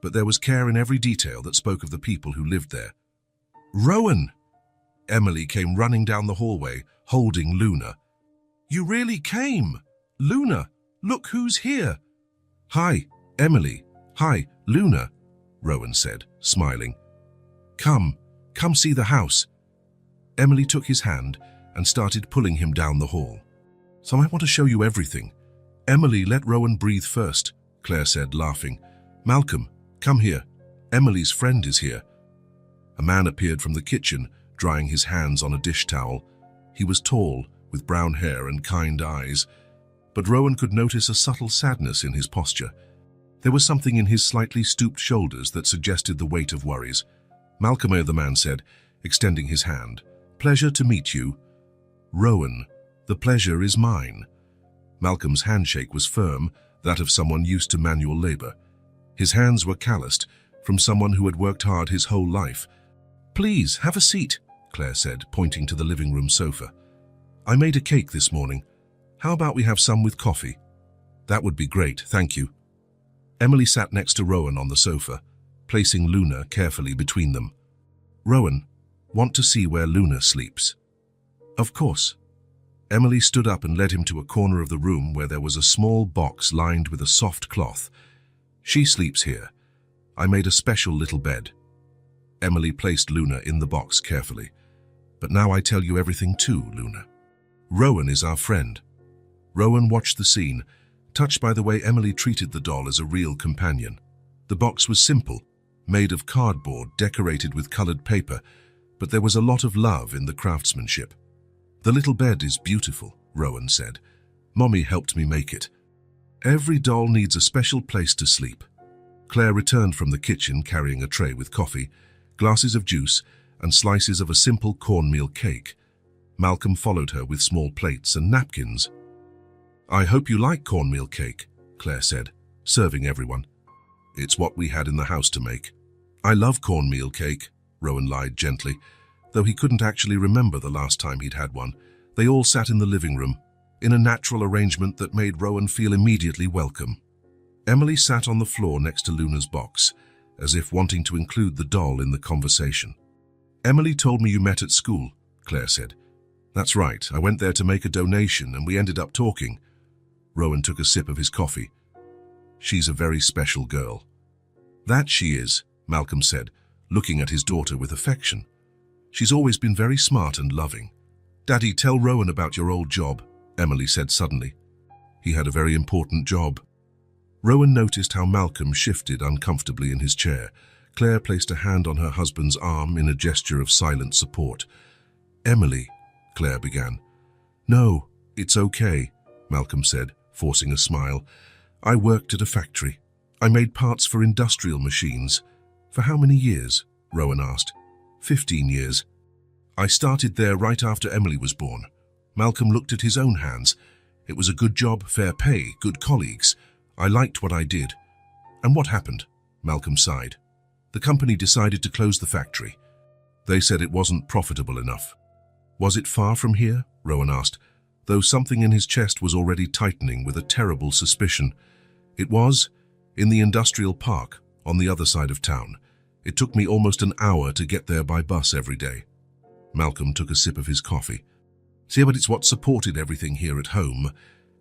but there was care in every detail that spoke of the people who lived there. "Rowan!" Emily came running down the hallway, holding Luna. "You really came! Luna, look who's here!" "Hi, Emily. Hi, Luna," Rowan said, smiling. Come see the house." Emily took his hand and started pulling him down the hall. "So I want to show you everything." "Emily, let Rowan breathe first," Claire said, laughing. "Malcolm, come here. Emily's friend is here." A man appeared from the kitchen, drying his hands on a dish towel. He was tall, with brown hair and kind eyes. but Rowan could notice a subtle sadness in his posture. There was something in his slightly stooped shoulders that suggested the weight of worries. "Malcolm," the man said, extending his hand. "Pleasure to meet you." "Rowan, the pleasure is mine." Malcolm's handshake was firm, that of someone used to manual labor. His hands were calloused, from someone who had worked hard his whole life. "Please, have a seat," Claire said, pointing to the living room sofa. "I made a cake this morning. How about we have some with coffee?" "That would be great, thank you." Emily sat next to Rowan on the sofa, placing Luna carefully between them. "Rowan, want to see where Luna sleeps?" "Of course." Emily stood up and led him to a corner of the room where there was a small box lined with a soft cloth. "She sleeps here. I made a special little bed." Emily placed Luna in the box carefully. "But now I tell you everything too, Luna. Rowan is our friend." Rowan watched the scene, touched by the way Emily treated the doll as a real companion. The box was simple, made of cardboard decorated with colored paper, but there was a lot of love in the craftsmanship. "The little bed is beautiful," Rowan said. "Mommy helped me make it. Every doll needs a special place to sleep." Claire returned from the kitchen carrying a tray with coffee, glasses of juice, and slices of a simple cornmeal cake. Malcolm followed her with small plates and napkins. "I hope you like cornmeal cake," Claire said, serving everyone. "It's what we had in the house to make." "I love cornmeal cake," Rowan lied gently, though he couldn't actually remember the last time he'd had one. They all sat in the living room, in a natural arrangement that made Rowan feel immediately welcome. Emily sat on the floor next to Luna's box, as if wanting to include the doll in the conversation. "Emily told me you met at school," Claire said. "That's right, I went there to make a donation and we ended up talking." Rowan took a sip of his coffee. "She's a very special girl." "That she is," Malcolm said, looking at his daughter with affection. "She's always been very smart and loving." "Daddy, tell Rowan about your old job," Emily said suddenly. "He had a very important job." Rowan noticed how Malcolm shifted uncomfortably in his chair. Claire placed a hand on her husband's arm in a gesture of silent support. "Emily," Claire began. "No, it's okay," Malcolm said, forcing a smile. "I worked at a factory. I made parts for industrial machines." "For how many years?" Rowan asked. 15 years. "I started there right after Emily was born." Malcolm looked at his own hands. "It was a good job, fair pay, good colleagues. I liked what I did." "And what happened?" Malcolm sighed. "The company decided to close the factory. They said it wasn't profitable enough." "Was it far from here?" Rowan asked, though something in his chest was already tightening with a terrible suspicion. "It was, in the industrial park, on the other side of town. It took me almost an hour to get there by bus every day." Malcolm took a sip of his coffee. "See, but it's what supported everything here at home."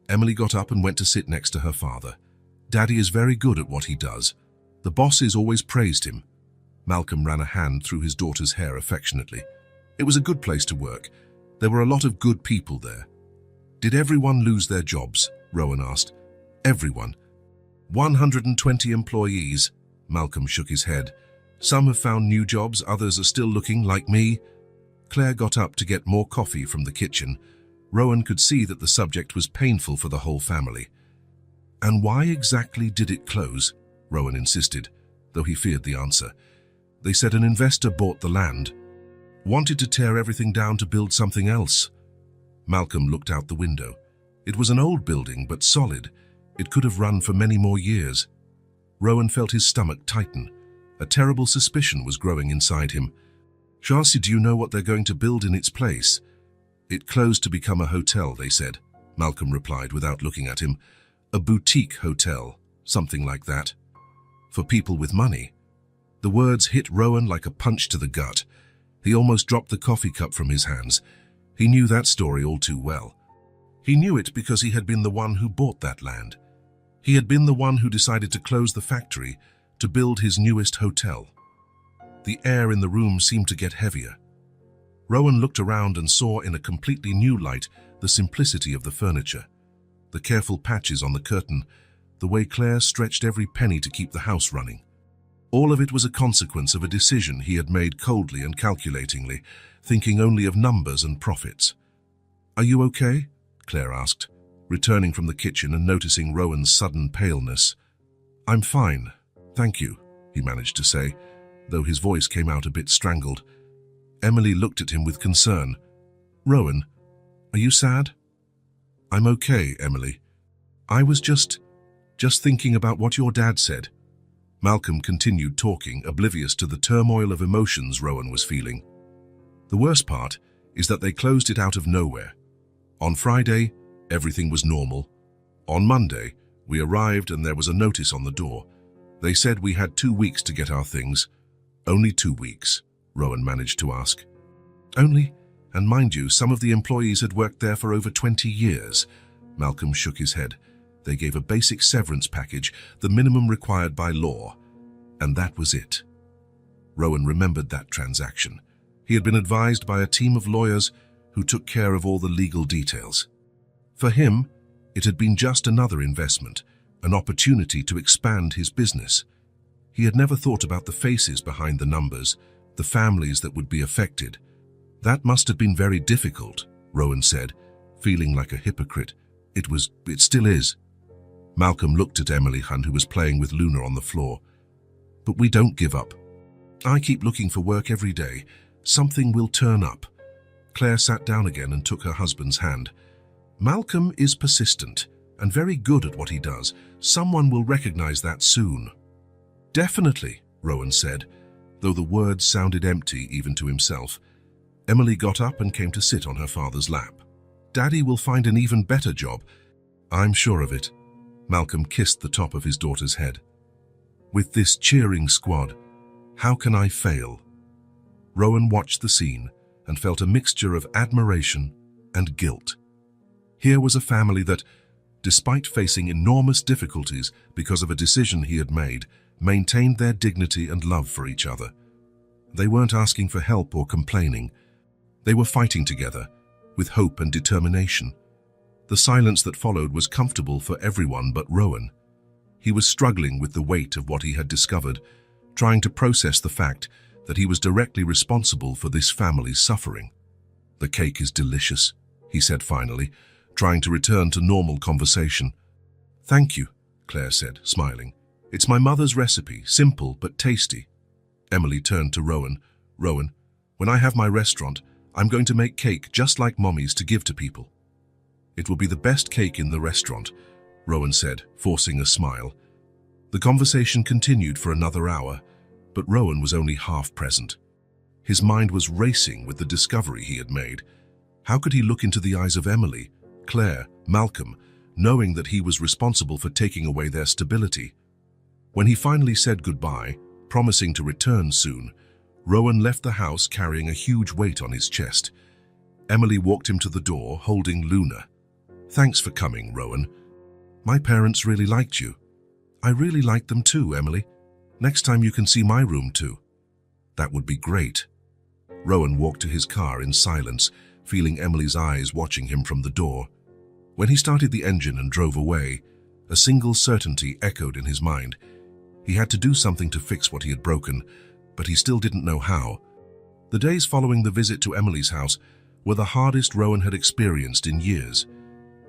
Emily got up and went to sit next to her father. "Daddy is very good at what he does. The bosses always praised him." Malcolm ran a hand through his daughter's hair affectionately. "It was a good place to work. There were a lot of good people there." "Did everyone lose their jobs?" Rowan asked. "Everyone. 120 employees." Malcolm shook his head. "Some have found new jobs, others are still looking, like me." Claire got up to get more coffee from the kitchen. Rowan could see that the subject was painful for the whole family. "And why exactly did it close?" Rowan insisted, though he feared the answer. "They said an investor bought the land, wanted to tear everything down to build something else." Malcolm looked out the window. It was an old building, but solid. It could have run for many more years. Rowan felt his stomach tighten. A terrible suspicion was growing inside him. "Chelsea, do you know what they're going to build in its place?" "It closed to become a hotel," they said, Malcolm replied without looking at him. "A boutique hotel, something like that. For people with money." The words hit Rowan like a punch to the gut. He almost dropped the coffee cup from his hands. He knew that story all too well. He knew it because he had been the one who bought that land. He had been the one who decided to close the factory to build his newest hotel. The air in the room seemed to get heavier. Rowan looked around and saw in a completely new light the simplicity of the furniture, the careful patches on the curtain, the way Claire stretched every penny to keep the house running. All of it was a consequence of a decision he had made coldly and calculatingly, thinking only of numbers and profits. "Are you okay?" Claire asked, returning from the kitchen and noticing Rowan's sudden paleness. "I'm fine, thank you," he managed to say, though his voice came out a bit strangled. Emily looked at him with concern. "Rowan, are you sad?" "I'm okay, Emily. I was just thinking about what your dad said." Malcolm continued talking, oblivious to the turmoil of emotions Rowan was feeling. "The worst part is that they closed it out of nowhere. On Friday, everything was normal. On Monday, we arrived and there was a notice on the door. They said we had 2 weeks to get our things." "Only 2 weeks?" Rowan managed to ask. "Only, and mind you, some of the employees had worked there for over 20 years. Malcolm shook his head. "They gave a basic severance package, the minimum required by law. And that was it." Rowan remembered that transaction. He had been advised by a team of lawyers who took care of all the legal details. For him, it had been just another investment, an opportunity to expand his business. He had never thought about the faces behind the numbers, the families that would be affected. "That must have been very difficult," Rowan said, feeling like a hypocrite. It still is." Malcolm looked at Emily Hunt, who was playing with Luna on the floor. "But we don't give up. I keep looking for work every day. Something will turn up." Claire sat down again and took her husband's hand. "Malcolm is persistent and very good at what he does. Someone will recognize that soon." "Definitely," Rowan said, though the words sounded empty even to himself. Emily got up and came to sit on her father's lap. "Daddy will find an even better job." "I'm sure of it." Malcolm kissed the top of his daughter's head. "With this cheering squad, how can I fail?" Rowan watched the scene and felt a mixture of admiration and guilt. Here was a family that, despite facing enormous difficulties because of a decision he had made, maintained their dignity and love for each other. They weren't asking for help or complaining. They were fighting together, with hope and determination. The silence that followed was comfortable for everyone but Rowan. He was struggling with the weight of what he had discovered, trying to process the fact that he was directly responsible for this family's suffering. "The cake is delicious," he said finally, trying to return to normal conversation. "Thank you," Claire said, smiling. "It's my mother's recipe, simple but tasty." Emily turned to Rowan. "Rowan, when I have my restaurant, I'm going to make cake just like Mommy's to give to people." "It will be the best cake in the restaurant," Rowan said, forcing a smile. The conversation continued for another hour, but Rowan was only half present. His mind was racing with the discovery he had made. How could he look into the eyes of Emily, Claire, Malcolm, knowing that he was responsible for taking away their stability? When he finally said goodbye, promising to return soon, Rowan left the house carrying a huge weight on his chest. Emily walked him to the door, holding Luna. "Thanks for coming, Rowan. My parents really liked you." "I really liked them too, Emily. Next time you can see my room too." "That would be great." Rowan walked to his car in silence, feeling Emily's eyes watching him from the door. When he started the engine and drove away, a single certainty echoed in his mind. He had to do something to fix what he had broken, but he still didn't know how. The days following the visit to Emily's house were the hardest Rowan had experienced in years.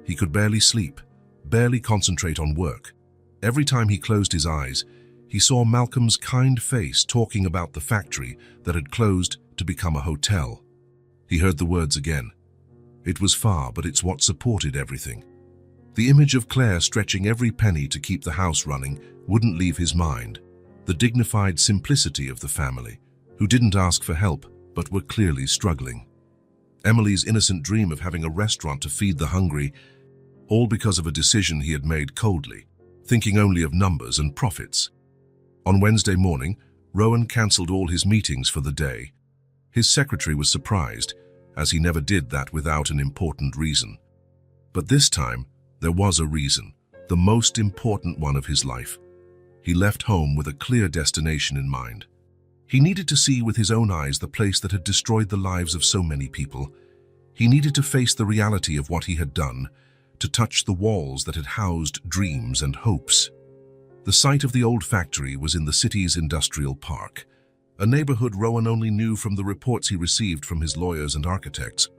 He could barely sleep, barely concentrate on work. Every time he closed his eyes, he saw Malcolm's kind face talking about the factory that had closed to become a hotel. He heard the words again. It was far, but it's what supported everything. The image of Claire stretching every penny to keep the house running wouldn't leave his mind. The dignified simplicity of the family, who didn't ask for help but were clearly struggling. Emily's innocent dream of having a restaurant to feed the hungry, all because of a decision he had made coldly, thinking only of numbers and profits. On Wednesday morning, Rowan cancelled all his meetings for the day. His secretary was surprised, as he never did that without an important reason. But this time, there was a reason, the most important one of his life. He left home with a clear destination in mind. He needed to see with his own eyes the place that had destroyed the lives of so many people. He needed to face the reality of what he had done, to touch the walls that had housed dreams and hopes. The site of the old factory was in the city's industrial park, a neighborhood Rowan only knew from the reports he received from his lawyers and architects.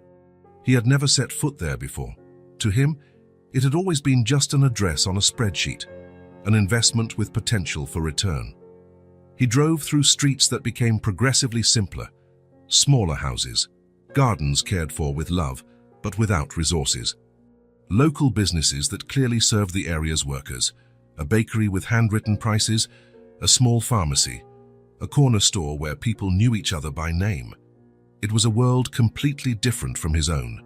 He had never set foot there before. To him, It had always been just an address on a spreadsheet, an investment with potential for return. He drove through streets that became progressively simpler, smaller houses, gardens cared for with love, but without resources. Local businesses that clearly served the area's workers, a bakery with handwritten prices, a small pharmacy, a corner store where people knew each other by name. It was a world completely different from his own.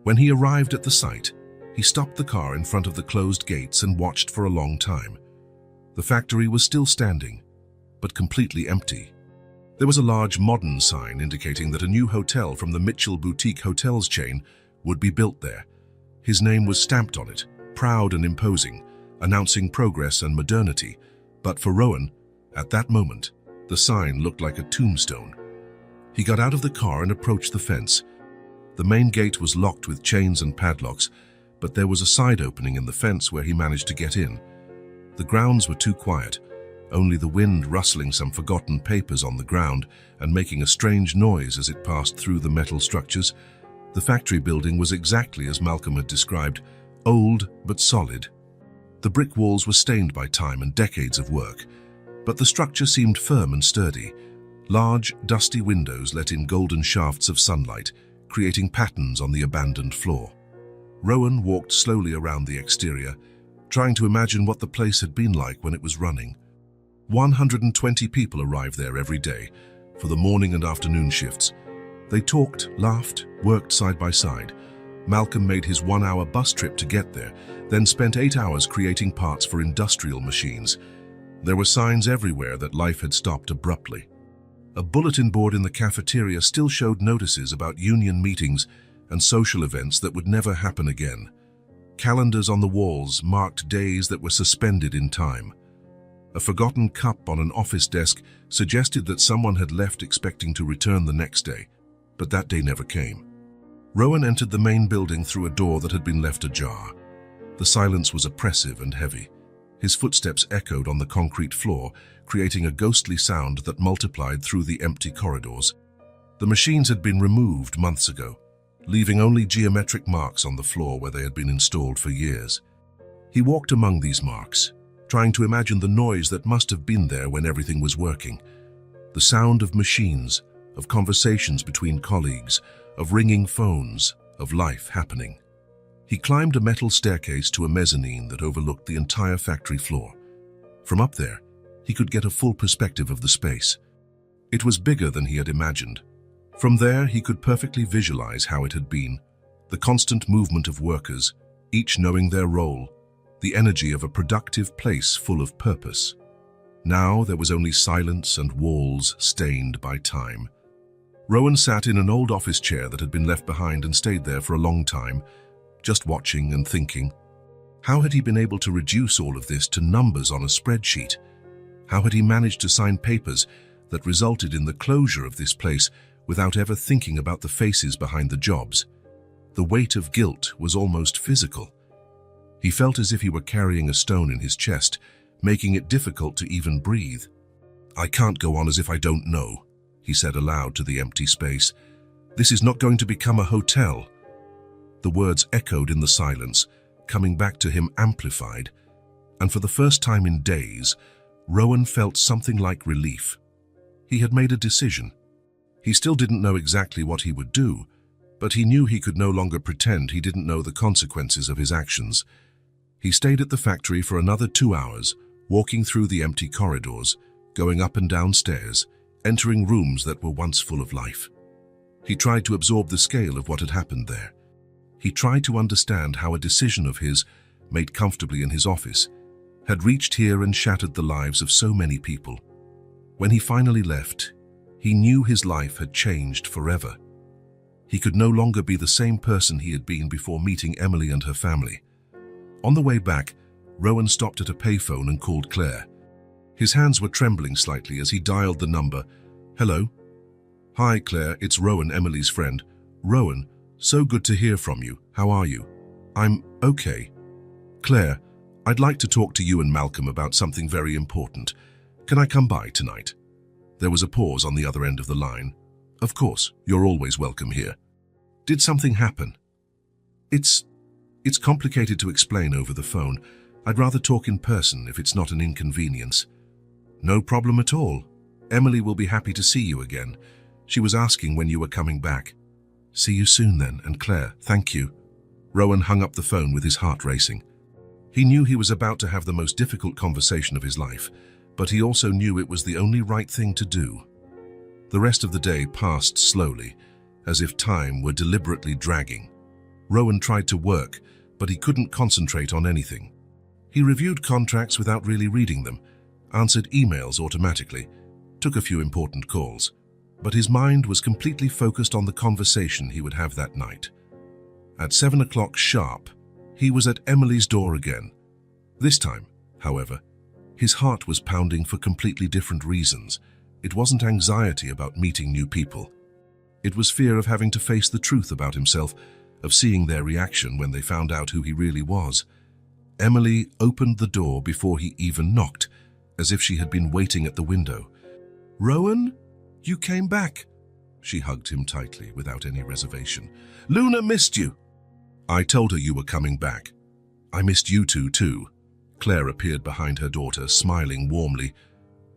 When he arrived at the site, he stopped the car in front of the closed gates and watched for a long time. The factory was still standing, but completely empty. There was a large modern sign indicating that a new hotel from the Mitchell Boutique Hotels chain would be built there. His name was stamped on it, proud and imposing, announcing progress and modernity. But for Rowan, at that moment, the sign looked like a tombstone. He got out of the car and approached the fence. The main gate was locked with chains and padlocks, but there was a side opening in the fence where he managed to get in. The grounds were too quiet, only the wind rustling some forgotten papers on the ground and making a strange noise as it passed through the metal structures. The factory building was exactly as Malcolm had described, old but solid. The brick walls were stained by time and decades of work, but the structure seemed firm and sturdy. Large, dusty windows let in golden shafts of sunlight, creating patterns on the abandoned floor. Rowan walked slowly around the exterior, trying to imagine what the place had been like when it was running. 120 people arrived there every day for the morning and afternoon shifts. They talked, laughed, worked side by side. Malcolm made his 1-hour bus trip to get there, then spent 8 hours creating parts for industrial machines. There were signs everywhere that life had stopped abruptly. A bulletin board in the cafeteria still showed notices about union meetings and social events that would never happen again. Calendars on the walls marked days that were suspended in time. A forgotten cup on an office desk suggested that someone had left expecting to return the next day, but that day never came. Rowan entered the main building through a door that had been left ajar. The silence was oppressive and heavy. His footsteps echoed on the concrete floor, creating a ghostly sound that multiplied through the empty corridors. The machines had been removed months ago, leaving only geometric marks on the floor where they had been installed for years. He walked among these marks, trying to imagine the noise that must have been there when everything was working. The sound of machines, of conversations between colleagues, of ringing phones, of life happening. He climbed a metal staircase to a mezzanine that overlooked the entire factory floor. From up there, he could get a full perspective of the space. It was bigger than he had imagined. From there, he could perfectly visualize how it had been, the constant movement of workers, each knowing their role, the energy of a productive place full of purpose. Now there was only silence and walls stained by time. Rowan sat in an old office chair that had been left behind and stayed there for a long time, just watching and thinking. How had he been able to reduce all of this to numbers on a spreadsheet? How had he managed to sign papers that resulted in the closure of this place without ever thinking about the faces behind the jobs? The weight of guilt was almost physical. He felt as if he were carrying a stone in his chest, making it difficult to even breathe. "I can't go on as if I don't know," he said aloud to the empty space. "This is not going to become a hotel." The words echoed in the silence, coming back to him amplified, and for the first time in days, Rowan felt something like relief. He had made a decision. He still didn't know exactly what he would do, but he knew he could no longer pretend he didn't know the consequences of his actions. He stayed at the factory for another 2 hours, walking through the empty corridors, going up and down stairs, entering rooms that were once full of life. He tried to absorb the scale of what had happened there. He tried to understand how a decision of his, made comfortably in his office, had reached here and shattered the lives of so many people. When he finally left, he knew his life had changed forever. He could no longer be the same person he had been before meeting Emily and her family. On the way back, Rowan stopped at a payphone and called Claire. His hands were trembling slightly as he dialed the number. "Hello?" "Hi, Claire, it's Rowan, Emily's friend." "Rowan, so good to hear from you. How are you?" "I'm okay." "Claire, I'd like to talk to you and Malcolm about something very important. Can I come by tonight?" There was a pause on the other end of the line. "Of course, you're always welcome here." "Did something happen?" It's It's complicated to explain over the phone. I'd rather talk in person if it's not an inconvenience. No problem at all. Emily will be happy to see you again. She was asking when you were coming back. See you soon then, and Claire, thank you. Rowan hung up the phone with his heart racing. He knew he was about to have the most difficult conversation of his life, but he also knew it was the only right thing to do. The rest of the day passed slowly, as if time were deliberately dragging. Rowan tried to work, but he couldn't concentrate on anything. He reviewed contracts without really reading them, answered emails automatically, took a few important calls, but his mind was completely focused on the conversation he would have that night. At 7 o'clock sharp, he was at Emily's door again. This time, however, his heart was pounding for completely different reasons. It wasn't anxiety about meeting new people. It was fear of having to face the truth about himself, of seeing their reaction when they found out who he really was. Emily opened the door before he even knocked, as if she had been waiting at the window. "Rowan, you came back." She hugged him tightly, without any reservation. "Luna missed you." "I told her you were coming back. I missed you two too." Claire appeared behind her daughter, smiling warmly.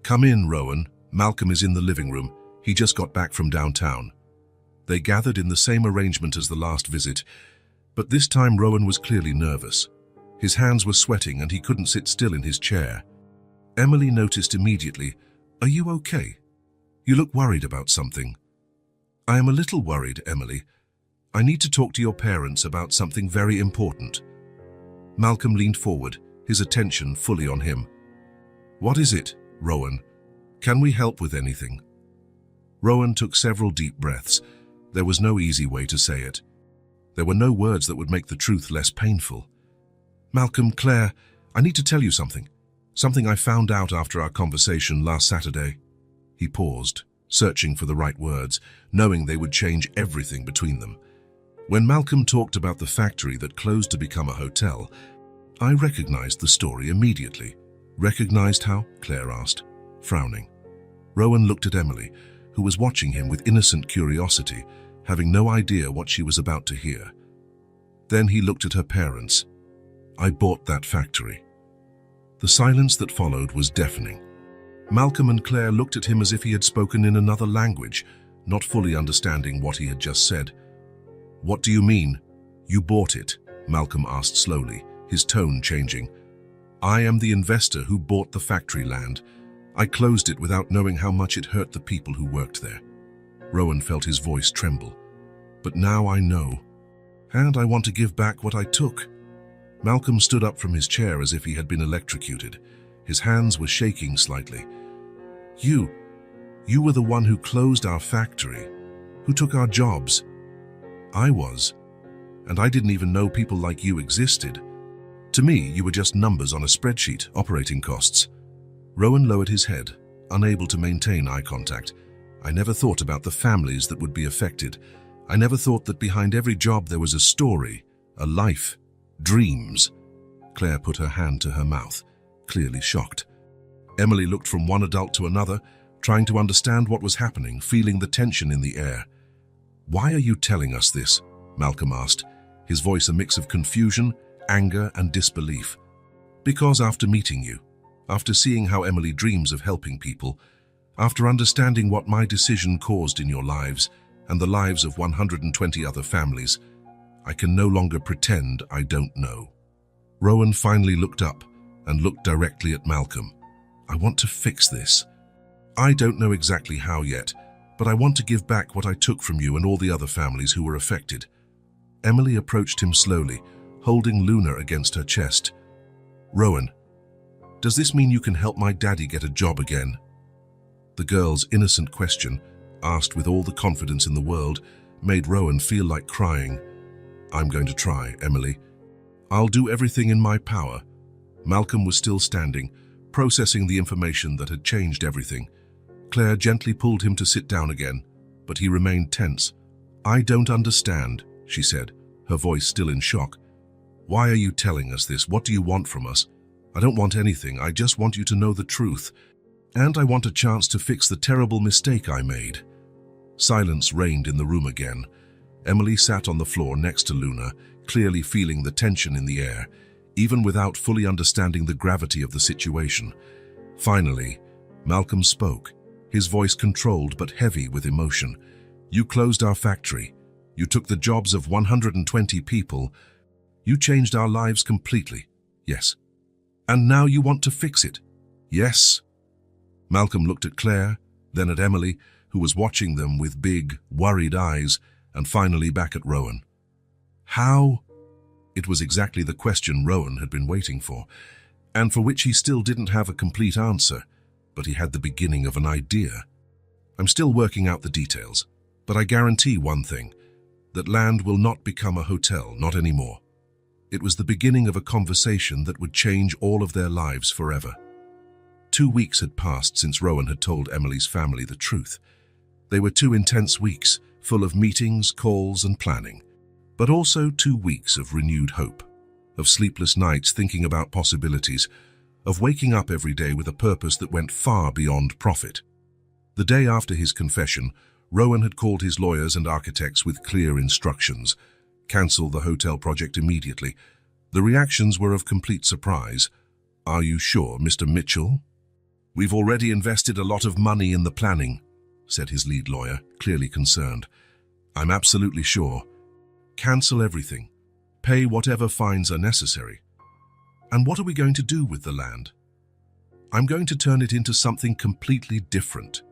"Come in, Rowan. Malcolm is in the living room. He just got back from downtown." They gathered in the same arrangement as the last visit, but this time Rowan was clearly nervous. His hands were sweating and he couldn't sit still in his chair. Emily noticed immediately, "Are you okay? You look worried about something." "I am a little worried, Emily. I need to talk to your parents about something very important." Malcolm leaned forward, his attention fully on him. "What is it, Rowan? Can we help with anything?" Rowan took several deep breaths. There was no easy way to say it. There were no words that would make the truth less painful. "Malcolm, Claire, I need to tell you something. Something I found out after our conversation last Saturday." He paused, searching for the right words, knowing they would change everything between them. When Malcolm talked about the factory that closed to become a hotel, I recognized the story immediately. "Recognized how?" Claire asked, frowning. Rowan looked at Emily, who was watching him with innocent curiosity, having no idea what she was about to hear. Then he looked at her parents. "I bought that factory." The silence that followed was deafening. Malcolm and Claire looked at him as if he had spoken in another language, not fully understanding what he had just said. "What do you mean? You bought it?" Malcolm asked slowly, his tone changing. "I am the investor who bought the factory land. I closed it without knowing how much it hurt the people who worked there." Rowan felt his voice tremble. "But now I know. And I want to give back what I took." Malcolm stood up from his chair as if he had been electrocuted. His hands were shaking slightly. You were the one who closed our factory, who took our jobs." "I was. And I didn't even know people like you existed. To me, you were just numbers on a spreadsheet, operating costs." Rowan lowered his head, unable to maintain eye contact. "I never thought about the families that would be affected. I never thought that behind every job there was a story, a life, dreams." Claire put her hand to her mouth, clearly shocked. Emily looked from one adult to another, trying to understand what was happening, feeling the tension in the air. "Why are you telling us this?" Malcolm asked, his voice a mix of confusion, anger, and disbelief. "Because after meeting you, after seeing how Emily dreams of helping people, after understanding what my decision caused in your lives and the lives of 120 other families, I can no longer pretend I don't know." Rowan finally looked up and looked directly at Malcolm. "I want to fix this. I don't know exactly how yet, but I want to give back what I took from you and all the other families who were affected." Emily approached him slowly, holding Luna against her chest. "Rowan, does this mean you can help my daddy get a job again?" The girl's innocent question, asked with all the confidence in the world, made Rowan feel like crying. "I'm going to try, Emily. I'll do everything in my power." Malcolm was still standing, processing the information that had changed everything. Claire gently pulled him to sit down again, but he remained tense. "I don't understand," she said, her voice still in shock. "Why are you telling us this? What do you want from us?" "I don't want anything. I just want you to know the truth. And I want a chance to fix the terrible mistake I made." Silence reigned in the room again. Emily sat on the floor next to Luna, clearly feeling the tension in the air, even without fully understanding the gravity of the situation. Finally, Malcolm spoke, his voice controlled but heavy with emotion. "You closed our factory. You took the jobs of 120 people. You changed our lives completely. Yes. And now you want to fix it. Yes." Malcolm looked at Claire, then at Emily, who was watching them with big, worried eyes, and finally back at Rowan. How? It was exactly the question Rowan had been waiting for, and for which he still didn't have a complete answer, but he had the beginning of an idea. "I'm still working out the details, but I guarantee one thing, that land will not become a hotel, not anymore." It was the beginning of a conversation that would change all of their lives forever. 2 weeks had passed since Rowan had told Emily's family the truth. They were 2 intense weeks, full of meetings, calls, and planning, but also 2 weeks of renewed hope, of sleepless nights thinking about possibilities, of waking up every day with a purpose that went far beyond profit. The day after his confession, Rowan had called his lawyers and architects with clear instructions: cancel the hotel project immediately. The reactions were of complete surprise. "Are you sure, Mr. Mitchell?" "We've already invested a lot of money in the planning," said his lead lawyer, clearly concerned. "I'm absolutely sure. Cancel everything. Pay whatever fines are necessary." "And what are we going to do with the land?" "I'm going to turn it into something completely different."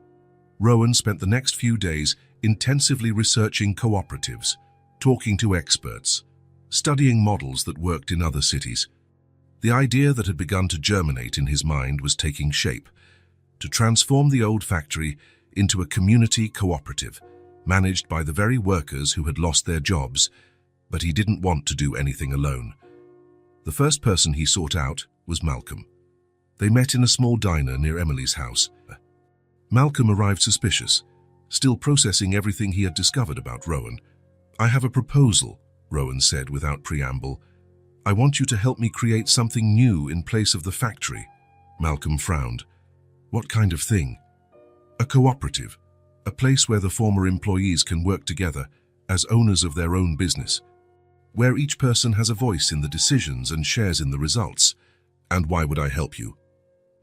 Rowan spent the next few days intensively researching cooperatives, talking to experts, studying models that worked in other cities. The idea that had begun to germinate in his mind was taking shape: to transform the old factory into a community cooperative, managed by the very workers who had lost their jobs, but he didn't want to do anything alone. The first person he sought out was Malcolm. They met in a small diner near Emily's house. Malcolm arrived suspicious, still processing everything he had discovered about Rowan. "I have a proposal," Rowan said without preamble. "I want you to help me create something new in place of the factory." Malcolm frowned. "What kind of thing?" "A cooperative, a place where the former employees can work together as owners of their own business, where each person has a voice in the decisions and shares in the results." "And why would I help you?"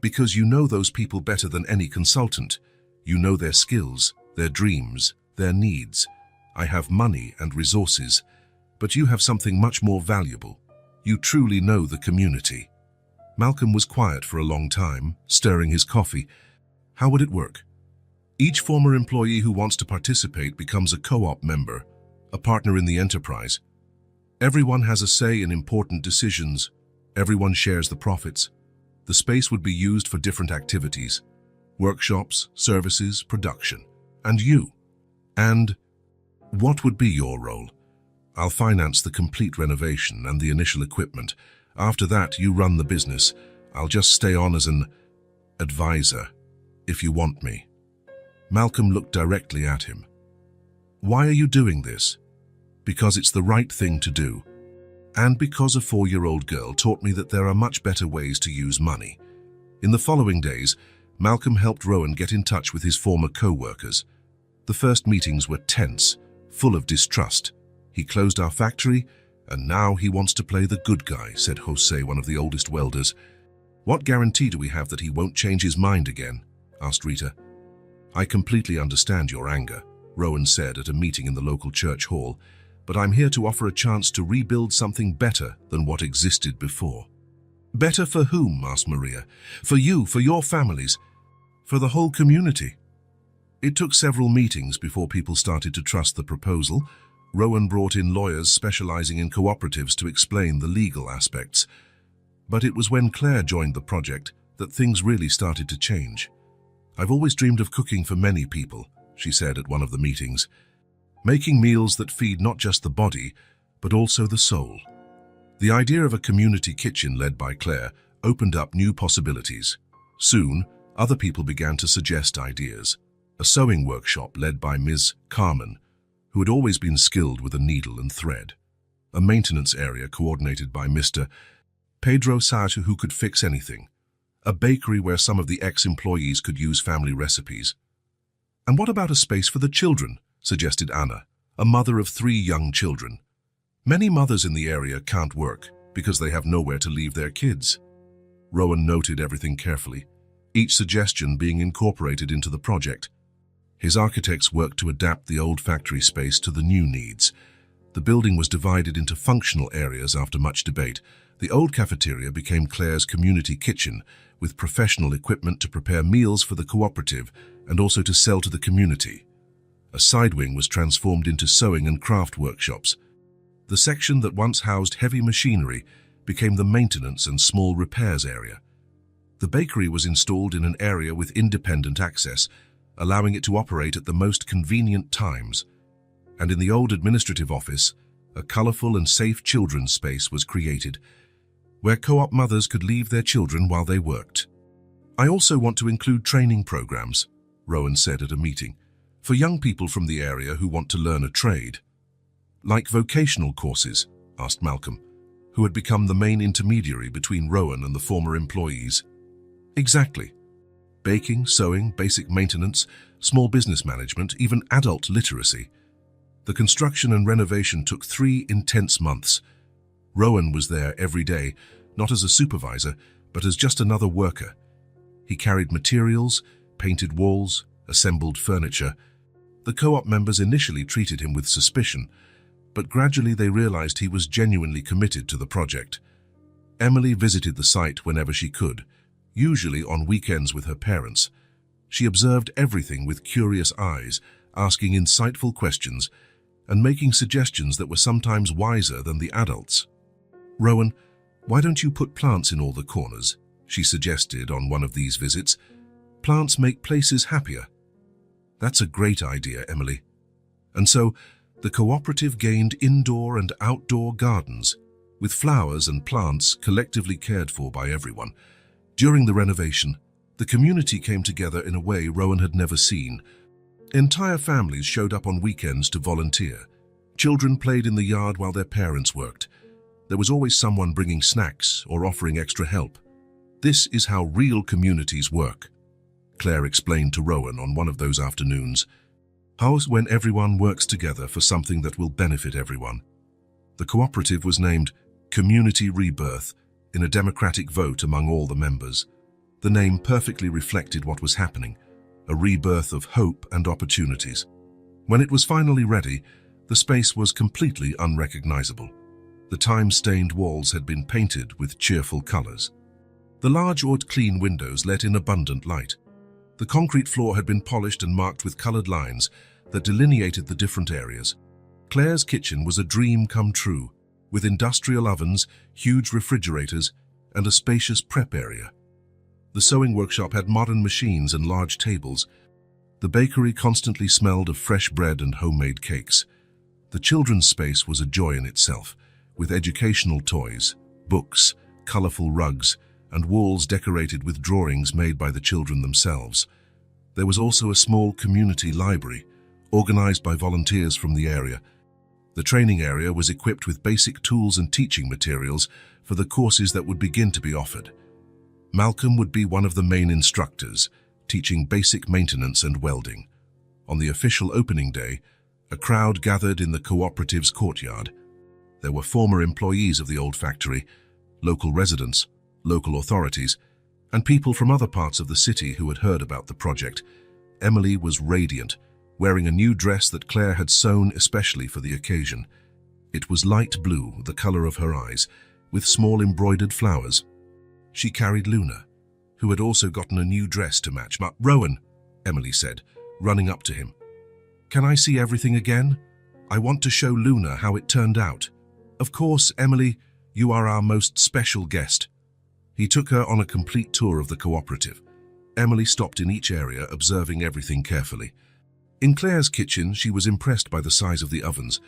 "Because you know those people better than any consultant. You know their skills, their dreams, their needs. I have money and resources, but you have something much more valuable. You truly know the community." Malcolm was quiet for a long time, stirring his coffee. "How would it work?" "Each former employee who wants to participate becomes a co-op member, a partner in the enterprise. Everyone has a say in important decisions. Everyone shares the profits. The space would be used for different activities: workshops, services, production. And you? And what would be your role?" "I'll finance the complete renovation and the initial equipment. After that, you run the business. I'll just stay on as an advisor, if you want me." Malcolm looked directly at him. "Why are you doing this?" "Because it's the right thing to do. And because a 4-year-old girl taught me that there are much better ways to use money." In the following days, Malcolm helped Rowan get in touch with his former co-workers. The first meetings were tense, full of distrust. "He closed our factory, and now he wants to play the good guy," said Jose, one of the oldest welders. "What guarantee do we have that he won't change his mind again?" asked Rita. "I completely understand your anger," Rowan said at a meeting in the local church hall, "but I'm here to offer a chance to rebuild something better than what existed before." "Better for whom?" asked Maria. "For you, for your families, for the whole community?" It took several meetings before people started to trust the proposal. Rowan brought in lawyers specializing in cooperatives to explain the legal aspects. But it was when Claire joined the project that things really started to change. "I've always dreamed of cooking for many people," she said at one of the meetings. "Making meals that feed not just the body, but also the soul." The idea of a community kitchen led by Claire opened up new possibilities. Soon, other people began to suggest ideas. A sewing workshop led by Ms. Carmen, who had always been skilled with a needle and thread. A maintenance area coordinated by Mr. Pedro Sato, who could fix anything. A bakery where some of the ex-employees could use family recipes. "And what about a space for the children?" suggested Anna, a mother of 3 young children. Many mothers in the area can't work because they have nowhere to leave their kids. Rowan noted everything carefully, each suggestion being incorporated into the project. His architects worked to adapt the old factory space to the new needs. The building was divided into functional areas after much debate. The old cafeteria became Claire's community kitchen, with professional equipment to prepare meals for the cooperative and also to sell to the community. A side wing was transformed into sewing and craft workshops. The section that once housed heavy machinery became the maintenance and small repairs area. The bakery was installed in an area with independent access, allowing it to operate at the most convenient times. And in the old administrative office, a colorful and safe children's space was created, where co-op mothers could leave their children while they worked. "I also want to include training programs," Rowan said at a meeting, "for young people from the area who want to learn a trade." "Like vocational courses?" asked Malcolm, who had become the main intermediary between Rowan and the former employees. "Exactly. Baking, sewing, basic maintenance, small business management, even adult literacy." The construction and renovation took 3 intense months. Rowan was there every day, not as a supervisor, but as just another worker. He carried materials, painted walls, assembled furniture. The co-op members initially treated him with suspicion, but gradually they realized he was genuinely committed to the project. Emily visited the site whenever she could, usually on weekends with her parents. She observed everything with curious eyes, asking insightful questions and making suggestions that were sometimes wiser than the adults. "Rowan, why don't you put plants in all the corners?" she suggested on one of these visits. "Plants make places happier." "That's a great idea, Emily." And so, the cooperative gained indoor and outdoor gardens, with flowers and plants collectively cared for by everyone. During the renovation, the community came together in a way Rowan had never seen. Entire families showed up on weekends to volunteer. Children played in the yard while their parents worked. There was always someone bringing snacks or offering extra help. "This is how real communities work," Claire explained to Rowan on one of those afternoons. "How's when everyone works together for something that will benefit everyone?" The cooperative was named Community Rebirth in a democratic vote among all the members. The name perfectly reflected what was happening, a rebirth of hope and opportunities. When it was finally ready, the space was completely unrecognizable. The time-stained walls had been painted with cheerful colors. The large old clean windows let in abundant light. The concrete floor had been polished and marked with colored lines that delineated the different areas. Claire's kitchen was a dream come true, with industrial ovens, huge refrigerators, and a spacious prep area. The sewing workshop had modern machines and large tables. The bakery constantly smelled of fresh bread and homemade cakes. The children's space was a joy in itself, with educational toys, books, colorful rugs, and walls decorated with drawings made by the children themselves. There was also a small community library, organized by volunteers from the area. The training area was equipped with basic tools and teaching materials for the courses that would begin to be offered. Malcolm would be one of the main instructors, teaching basic maintenance and welding. On the official opening day, a crowd gathered in the cooperative's courtyard. There were former employees of the old factory, local residents, local authorities, and people from other parts of the city who had heard about the project. Emily was radiant, wearing a new dress that Claire had sewn especially for the occasion. It was light blue, the color of her eyes, with small embroidered flowers. She carried Luna, who had also gotten a new dress to match. "Rowan," Emily said, running up to him. "Can I see everything again? I want to show Luna how it turned out." "Of course, Emily, you are our most special guest." He took her on a complete tour of the cooperative. Emily stopped in each area, observing everything carefully. In Claire's kitchen, she was impressed by the size of the ovens.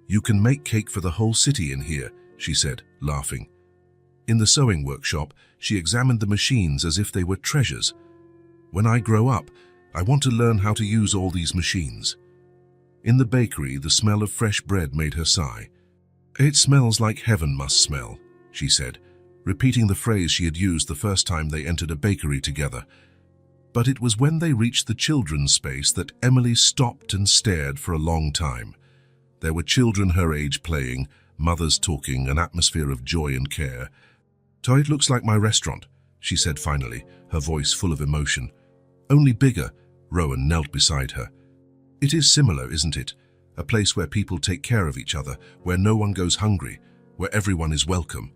"You can make cake for the whole city in here," she said, laughing. In the sewing workshop, she examined the machines as if they were treasures. "When I grow up, I want to learn how to use all these machines." In the bakery, the smell of fresh bread made her sigh. "It smells like heaven must smell," she said, repeating the phrase she had used the first time they entered a bakery together. But it was when they reached the children's space that Emily stopped and stared for a long time. There were children her age playing, mothers talking, an atmosphere of joy and care. "So it looks like my restaurant," she said finally, her voice full of emotion. "Only bigger." Rowan knelt beside her. "It is similar, isn't it? A place where people take care of each other, where no one goes hungry, where everyone is welcome."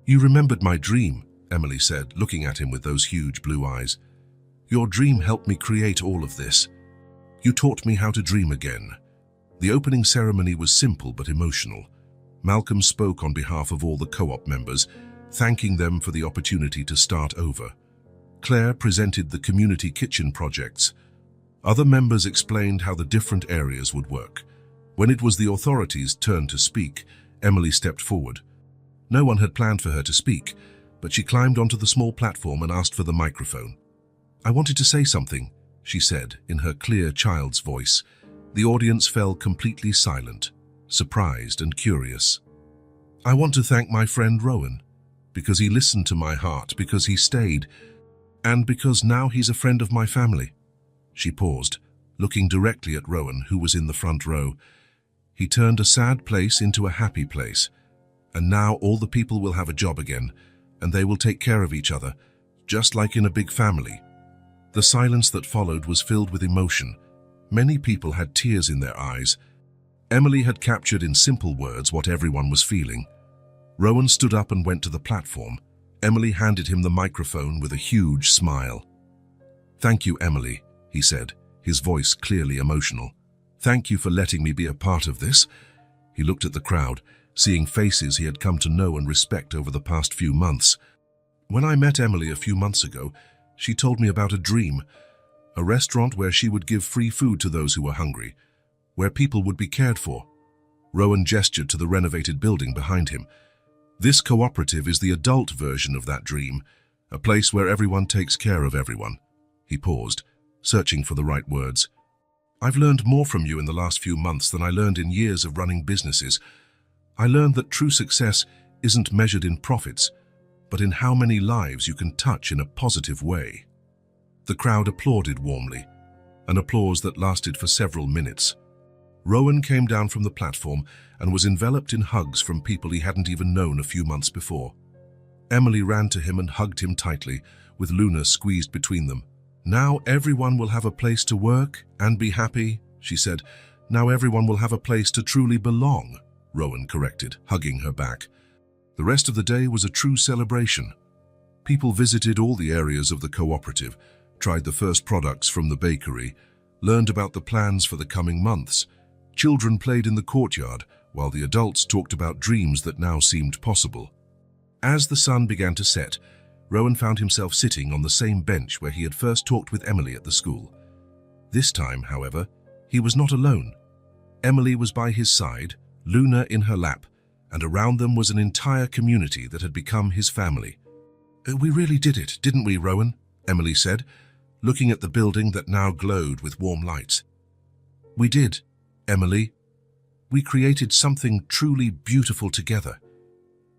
"You remembered my dream," Emily said, looking at him with those huge blue eyes. "Your dream helped me create all of this. You taught me how to dream again." The opening ceremony was simple but emotional. Malcolm spoke on behalf of all the co-op members, thanking them for the opportunity to start over. Claire presented the community kitchen projects. Other members explained how the different areas would work. When it was the authorities' turn to speak, Emily stepped forward. No one had planned for her to speak, but she climbed onto the small platform and asked for the microphone. "I wanted to say something," she said in her clear child's voice. The audience fell completely silent, surprised and curious. "I want to thank my friend Rowan, because he listened to my heart, because he stayed, and because now he's a friend of my family." She paused, looking directly at Rowan, who was in the front row. "He turned a sad place into a happy place, and now all the people will have a job again, and they will take care of each other, just like in a big family." The silence that followed was filled with emotion. Many people had tears in their eyes. Emily had captured in simple words what everyone was feeling. Rowan stood up and went to the platform. Emily handed him the microphone with a huge smile. "Thank you, Emily," he said, his voice clearly emotional. "Thank you for letting me be a part of this." He looked at the crowd, seeing faces he had come to know and respect over the past few months. "When I met Emily a few months ago, she told me about a dream, a restaurant where she would give free food to those who were hungry, where people would be cared for." Rowan gestured to the renovated building behind him. "This cooperative is the adult version of that dream, a place where everyone takes care of everyone." He paused, searching for the right words. "I've learned more from you in the last few months than I learned in years of running businesses. I learned that true success isn't measured in profits, but in how many lives you can touch in a positive way." The crowd applauded warmly, an applause that lasted for several minutes. Rowan came down from the platform and was enveloped in hugs from people he hadn't even known a few months before. Emily ran to him and hugged him tightly, with Luna squeezed between them. "Now everyone will have a place to work and be happy," she said. "Now everyone will have a place to truly belong," Rowan corrected, hugging her back. The rest of the day was a true celebration. People visited all the areas of the cooperative, tried the first products from the bakery, learned about the plans for the coming months. Children played in the courtyard, while the adults talked about dreams that now seemed possible. As the sun began to set, Rowan found himself sitting on the same bench where he had first talked with Emily at the school. This time, however, he was not alone. Emily was by his side, Luna in her lap, and around them was an entire community that had become his family. "We really did it, didn't we, Rowan?" Emily said, looking at the building that now glowed with warm lights. "We did, Emily. We created something truly beautiful together.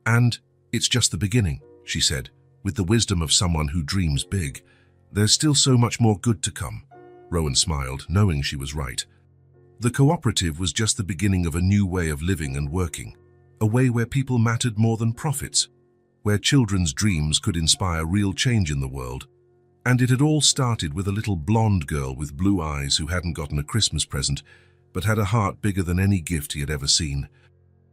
And it's just the beginning," she said, with the wisdom of someone who dreams big. "There's still so much more good to come." Rowan smiled, knowing she was right. The cooperative was just the beginning of a new way of living and working, a way where people mattered more than profits, where children's dreams could inspire real change in the world. And it had all started with a little blonde girl with blue eyes who hadn't gotten a Christmas present, but had a heart bigger than any gift he had ever seen.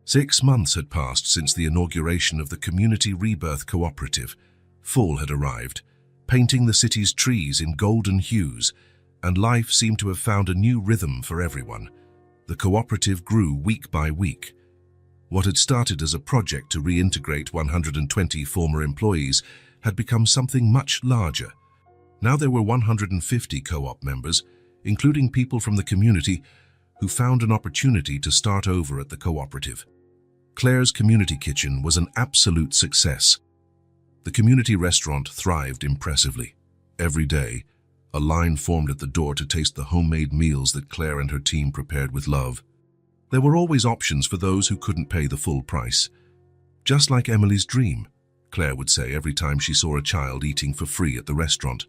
6 months had passed since the inauguration of the Community Rebirth Cooperative. Fall had arrived, painting the city's trees in golden hues, and life seemed to have found a new rhythm for everyone. The cooperative grew week by week. What had started as a project to reintegrate 120 former employees had become something much larger. Now there were 150 co-op members, including people from the community, who found an opportunity to start over at the cooperative. Claire's community kitchen was an absolute success. The community restaurant thrived impressively. Every day, a line formed at the door to taste the homemade meals that Claire and her team prepared with love. There were always options for those who couldn't pay the full price. "Just like Emily's dream," Claire would say every time she saw a child eating for free at the restaurant.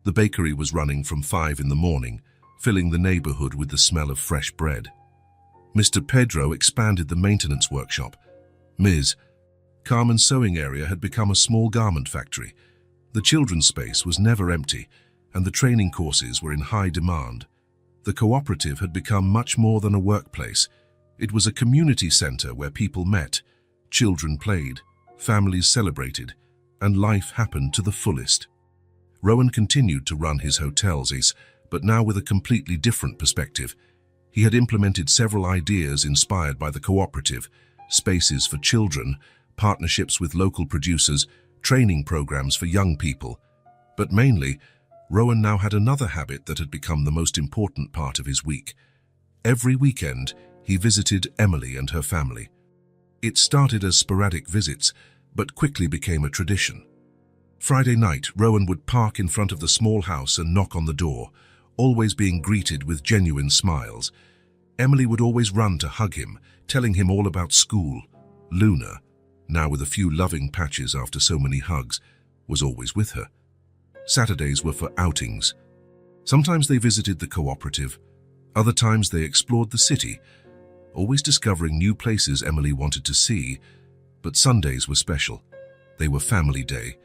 The bakery was running from 5 in the morning, filling the neighborhood with the smell of fresh bread. Mr. Pedro expanded the maintenance workshop. Ms. Carmen's sewing area had become a small garment factory. The children's space was never empty, and the training courses were in high demand. The cooperative had become much more than a workplace. It was a community center where people met, children played, families celebrated, and life happened to the fullest. Rowan continued to run his hotels, but now with a completely different perspective. He had implemented several ideas inspired by the cooperative: spaces for children, partnerships with local producers, training programs for young people. But mainly, Rowan now had another habit that had become the most important part of his week. Every weekend, he visited Emily and her family. It started as sporadic visits, but quickly became a tradition. Friday night, Rowan would park in front of the small house and knock on the door, always being greeted with genuine smiles. Emily would always run to hug him, telling him all about school. Luna, now with a few loving patches after so many hugs, was always with her. Saturdays were for outings. Sometimes they visited the cooperative, other times they explored the city, always discovering new places Emily wanted to see. But Sundays were special. They were family day.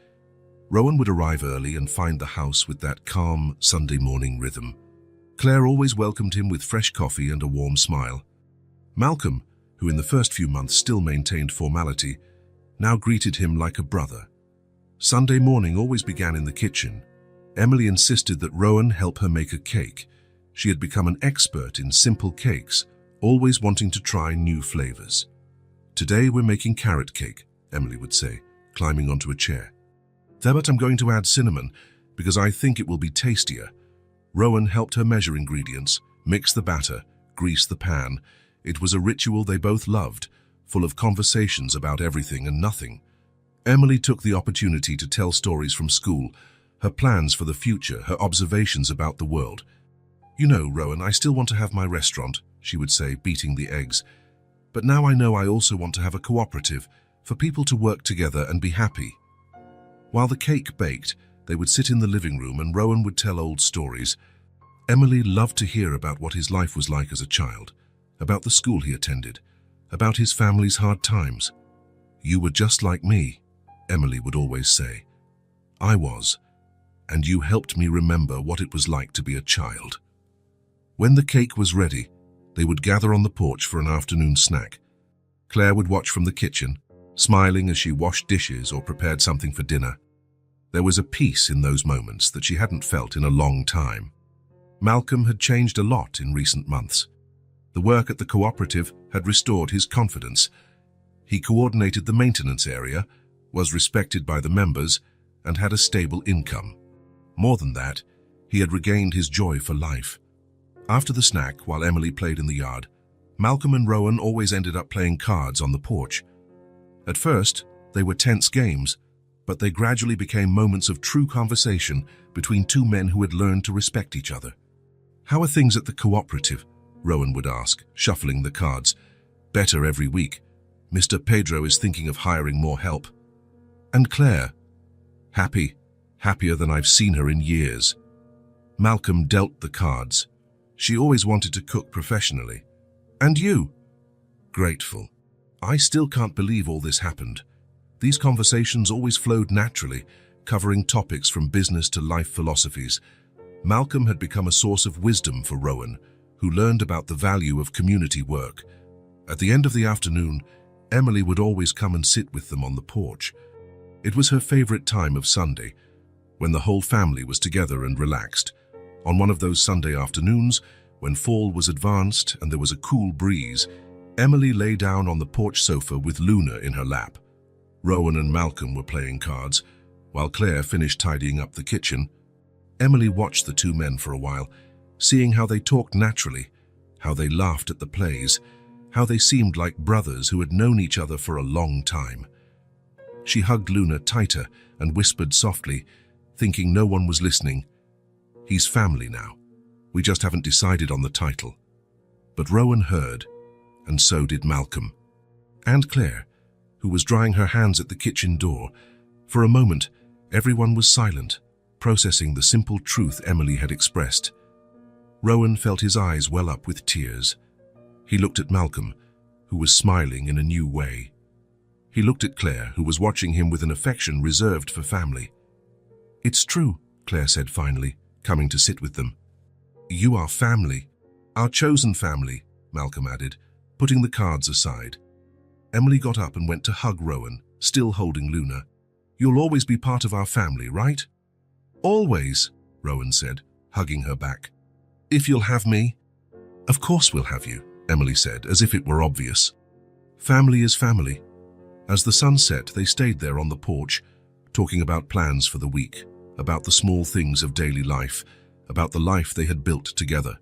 Rowan would arrive early and find the house with that calm Sunday morning rhythm. Claire always welcomed him with fresh coffee and a warm smile. Malcolm, who in the first few months still maintained formality, now greeted him like a brother. Sunday morning always began in the kitchen. Emily insisted that Rowan help her make a cake. She had become an expert in simple cakes, always wanting to try new flavors. "Today we're making carrot cake," Emily would say, climbing onto a chair. "But I'm going to add cinnamon, because I think it will be tastier." Rowan helped her measure ingredients, mix the batter, grease the pan. It was a ritual they both loved, full of conversations about everything and nothing. Emily took the opportunity to tell stories from school, her plans for the future, her observations about the world. "You know, Rowan, I still want to have my restaurant," she would say, beating the eggs. "But now I know I also want to have a cooperative, for people to work together and be happy." While the cake baked, they would sit in the living room and Rowan would tell old stories. Emily loved to hear about what his life was like as a child, about the school he attended, about his family's hard times. "You were just like me," Emily would always say. "I was, and you helped me remember what it was like to be a child." When the cake was ready, they would gather on the porch for an afternoon snack. Claire would watch from the kitchen, smiling as she washed dishes or prepared something for dinner. There was a peace in those moments that she hadn't felt in a long time. Malcolm had changed a lot in recent months. The work at the cooperative had restored his confidence. He coordinated the maintenance area, was respected by the members, and had a stable income. More than that, he had regained his joy for life. After the snack, while Emily played in the yard, Malcolm and Rowan always ended up playing cards on the porch. At first, they were tense games, but they gradually became moments of true conversation between two men who had learned to respect each other. "How are things at the cooperative?" Rowan would ask, shuffling the cards. "Better every week. Mr. Pedro is thinking of hiring more help." "And Claire?" "Happy, happier than I've seen her in years." Malcolm dealt the cards. "She always wanted to cook professionally." "And you?" "Grateful. I still can't believe all this happened." These conversations always flowed naturally, covering topics from business to life philosophies. Malcolm had become a source of wisdom for Rowan, who learned about the value of community work. At the end of the afternoon, Emily would always come and sit with them on the porch. It was her favorite time of Sunday, when the whole family was together and relaxed. On one of those Sunday afternoons, when fall was advanced and there was a cool breeze, Emily lay down on the porch sofa with Luna in her lap. Rowan and Malcolm were playing cards, while Claire finished tidying up the kitchen. Emily watched the two men for a while, seeing how they talked naturally, how they laughed at the plays, how they seemed like brothers who had known each other for a long time. She hugged Luna tighter and whispered softly, thinking no one was listening, "He's family now. We just haven't decided on the title." But Rowan heard, and so did Malcolm. And Claire, who was drying her hands at the kitchen door. For a moment, everyone was silent, processing the simple truth Emily had expressed. Rowan felt his eyes well up with tears. He looked at Malcolm, who was smiling in a new way. He looked at Claire, who was watching him with an affection reserved for family. "It's true," Claire said finally, coming to sit with them. "You are family. Our chosen family," Malcolm added, putting the cards aside. Emily got up and went to hug Rowan, still holding Luna. "You'll always be part of our family, right?" "Always," Rowan said, hugging her back. "If you'll have me." "Of course we'll have you," Emily said, as if it were obvious. Family is family. As the sun set, they stayed there on the porch, talking about plans for the week, about the small things of daily life, about the life they had built together.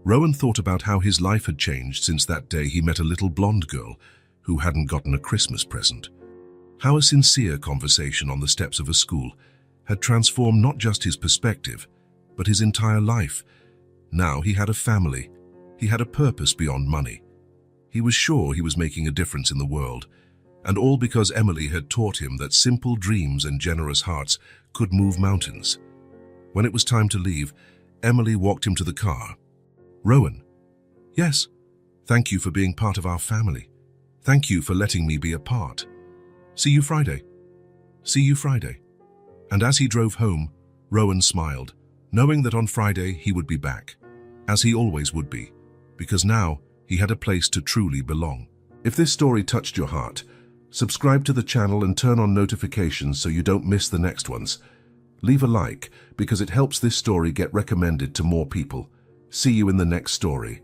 Rowan thought about how his life had changed since that day he met a little blonde girl who hadn't gotten a Christmas present. How a sincere conversation on the steps of a school had transformed not just his perspective, but his entire life. Now he had a family. He had a purpose beyond money. He was sure he was making a difference in the world, and all because Emily had taught him that simple dreams and generous hearts could move mountains. When it was time to leave, Emily walked him to the car. "Rowan." "Yes, thank you for being part of our family. Thank you for letting me be a part. See you Friday." "See you Friday." And as he drove home, Rowan smiled, knowing that on Friday he would be back, as he always would be, because now he had a place to truly belong. If this story touched your heart, subscribe to the channel and turn on notifications so you don't miss the next ones. Leave a like because it helps this story get recommended to more people. See you in the next story.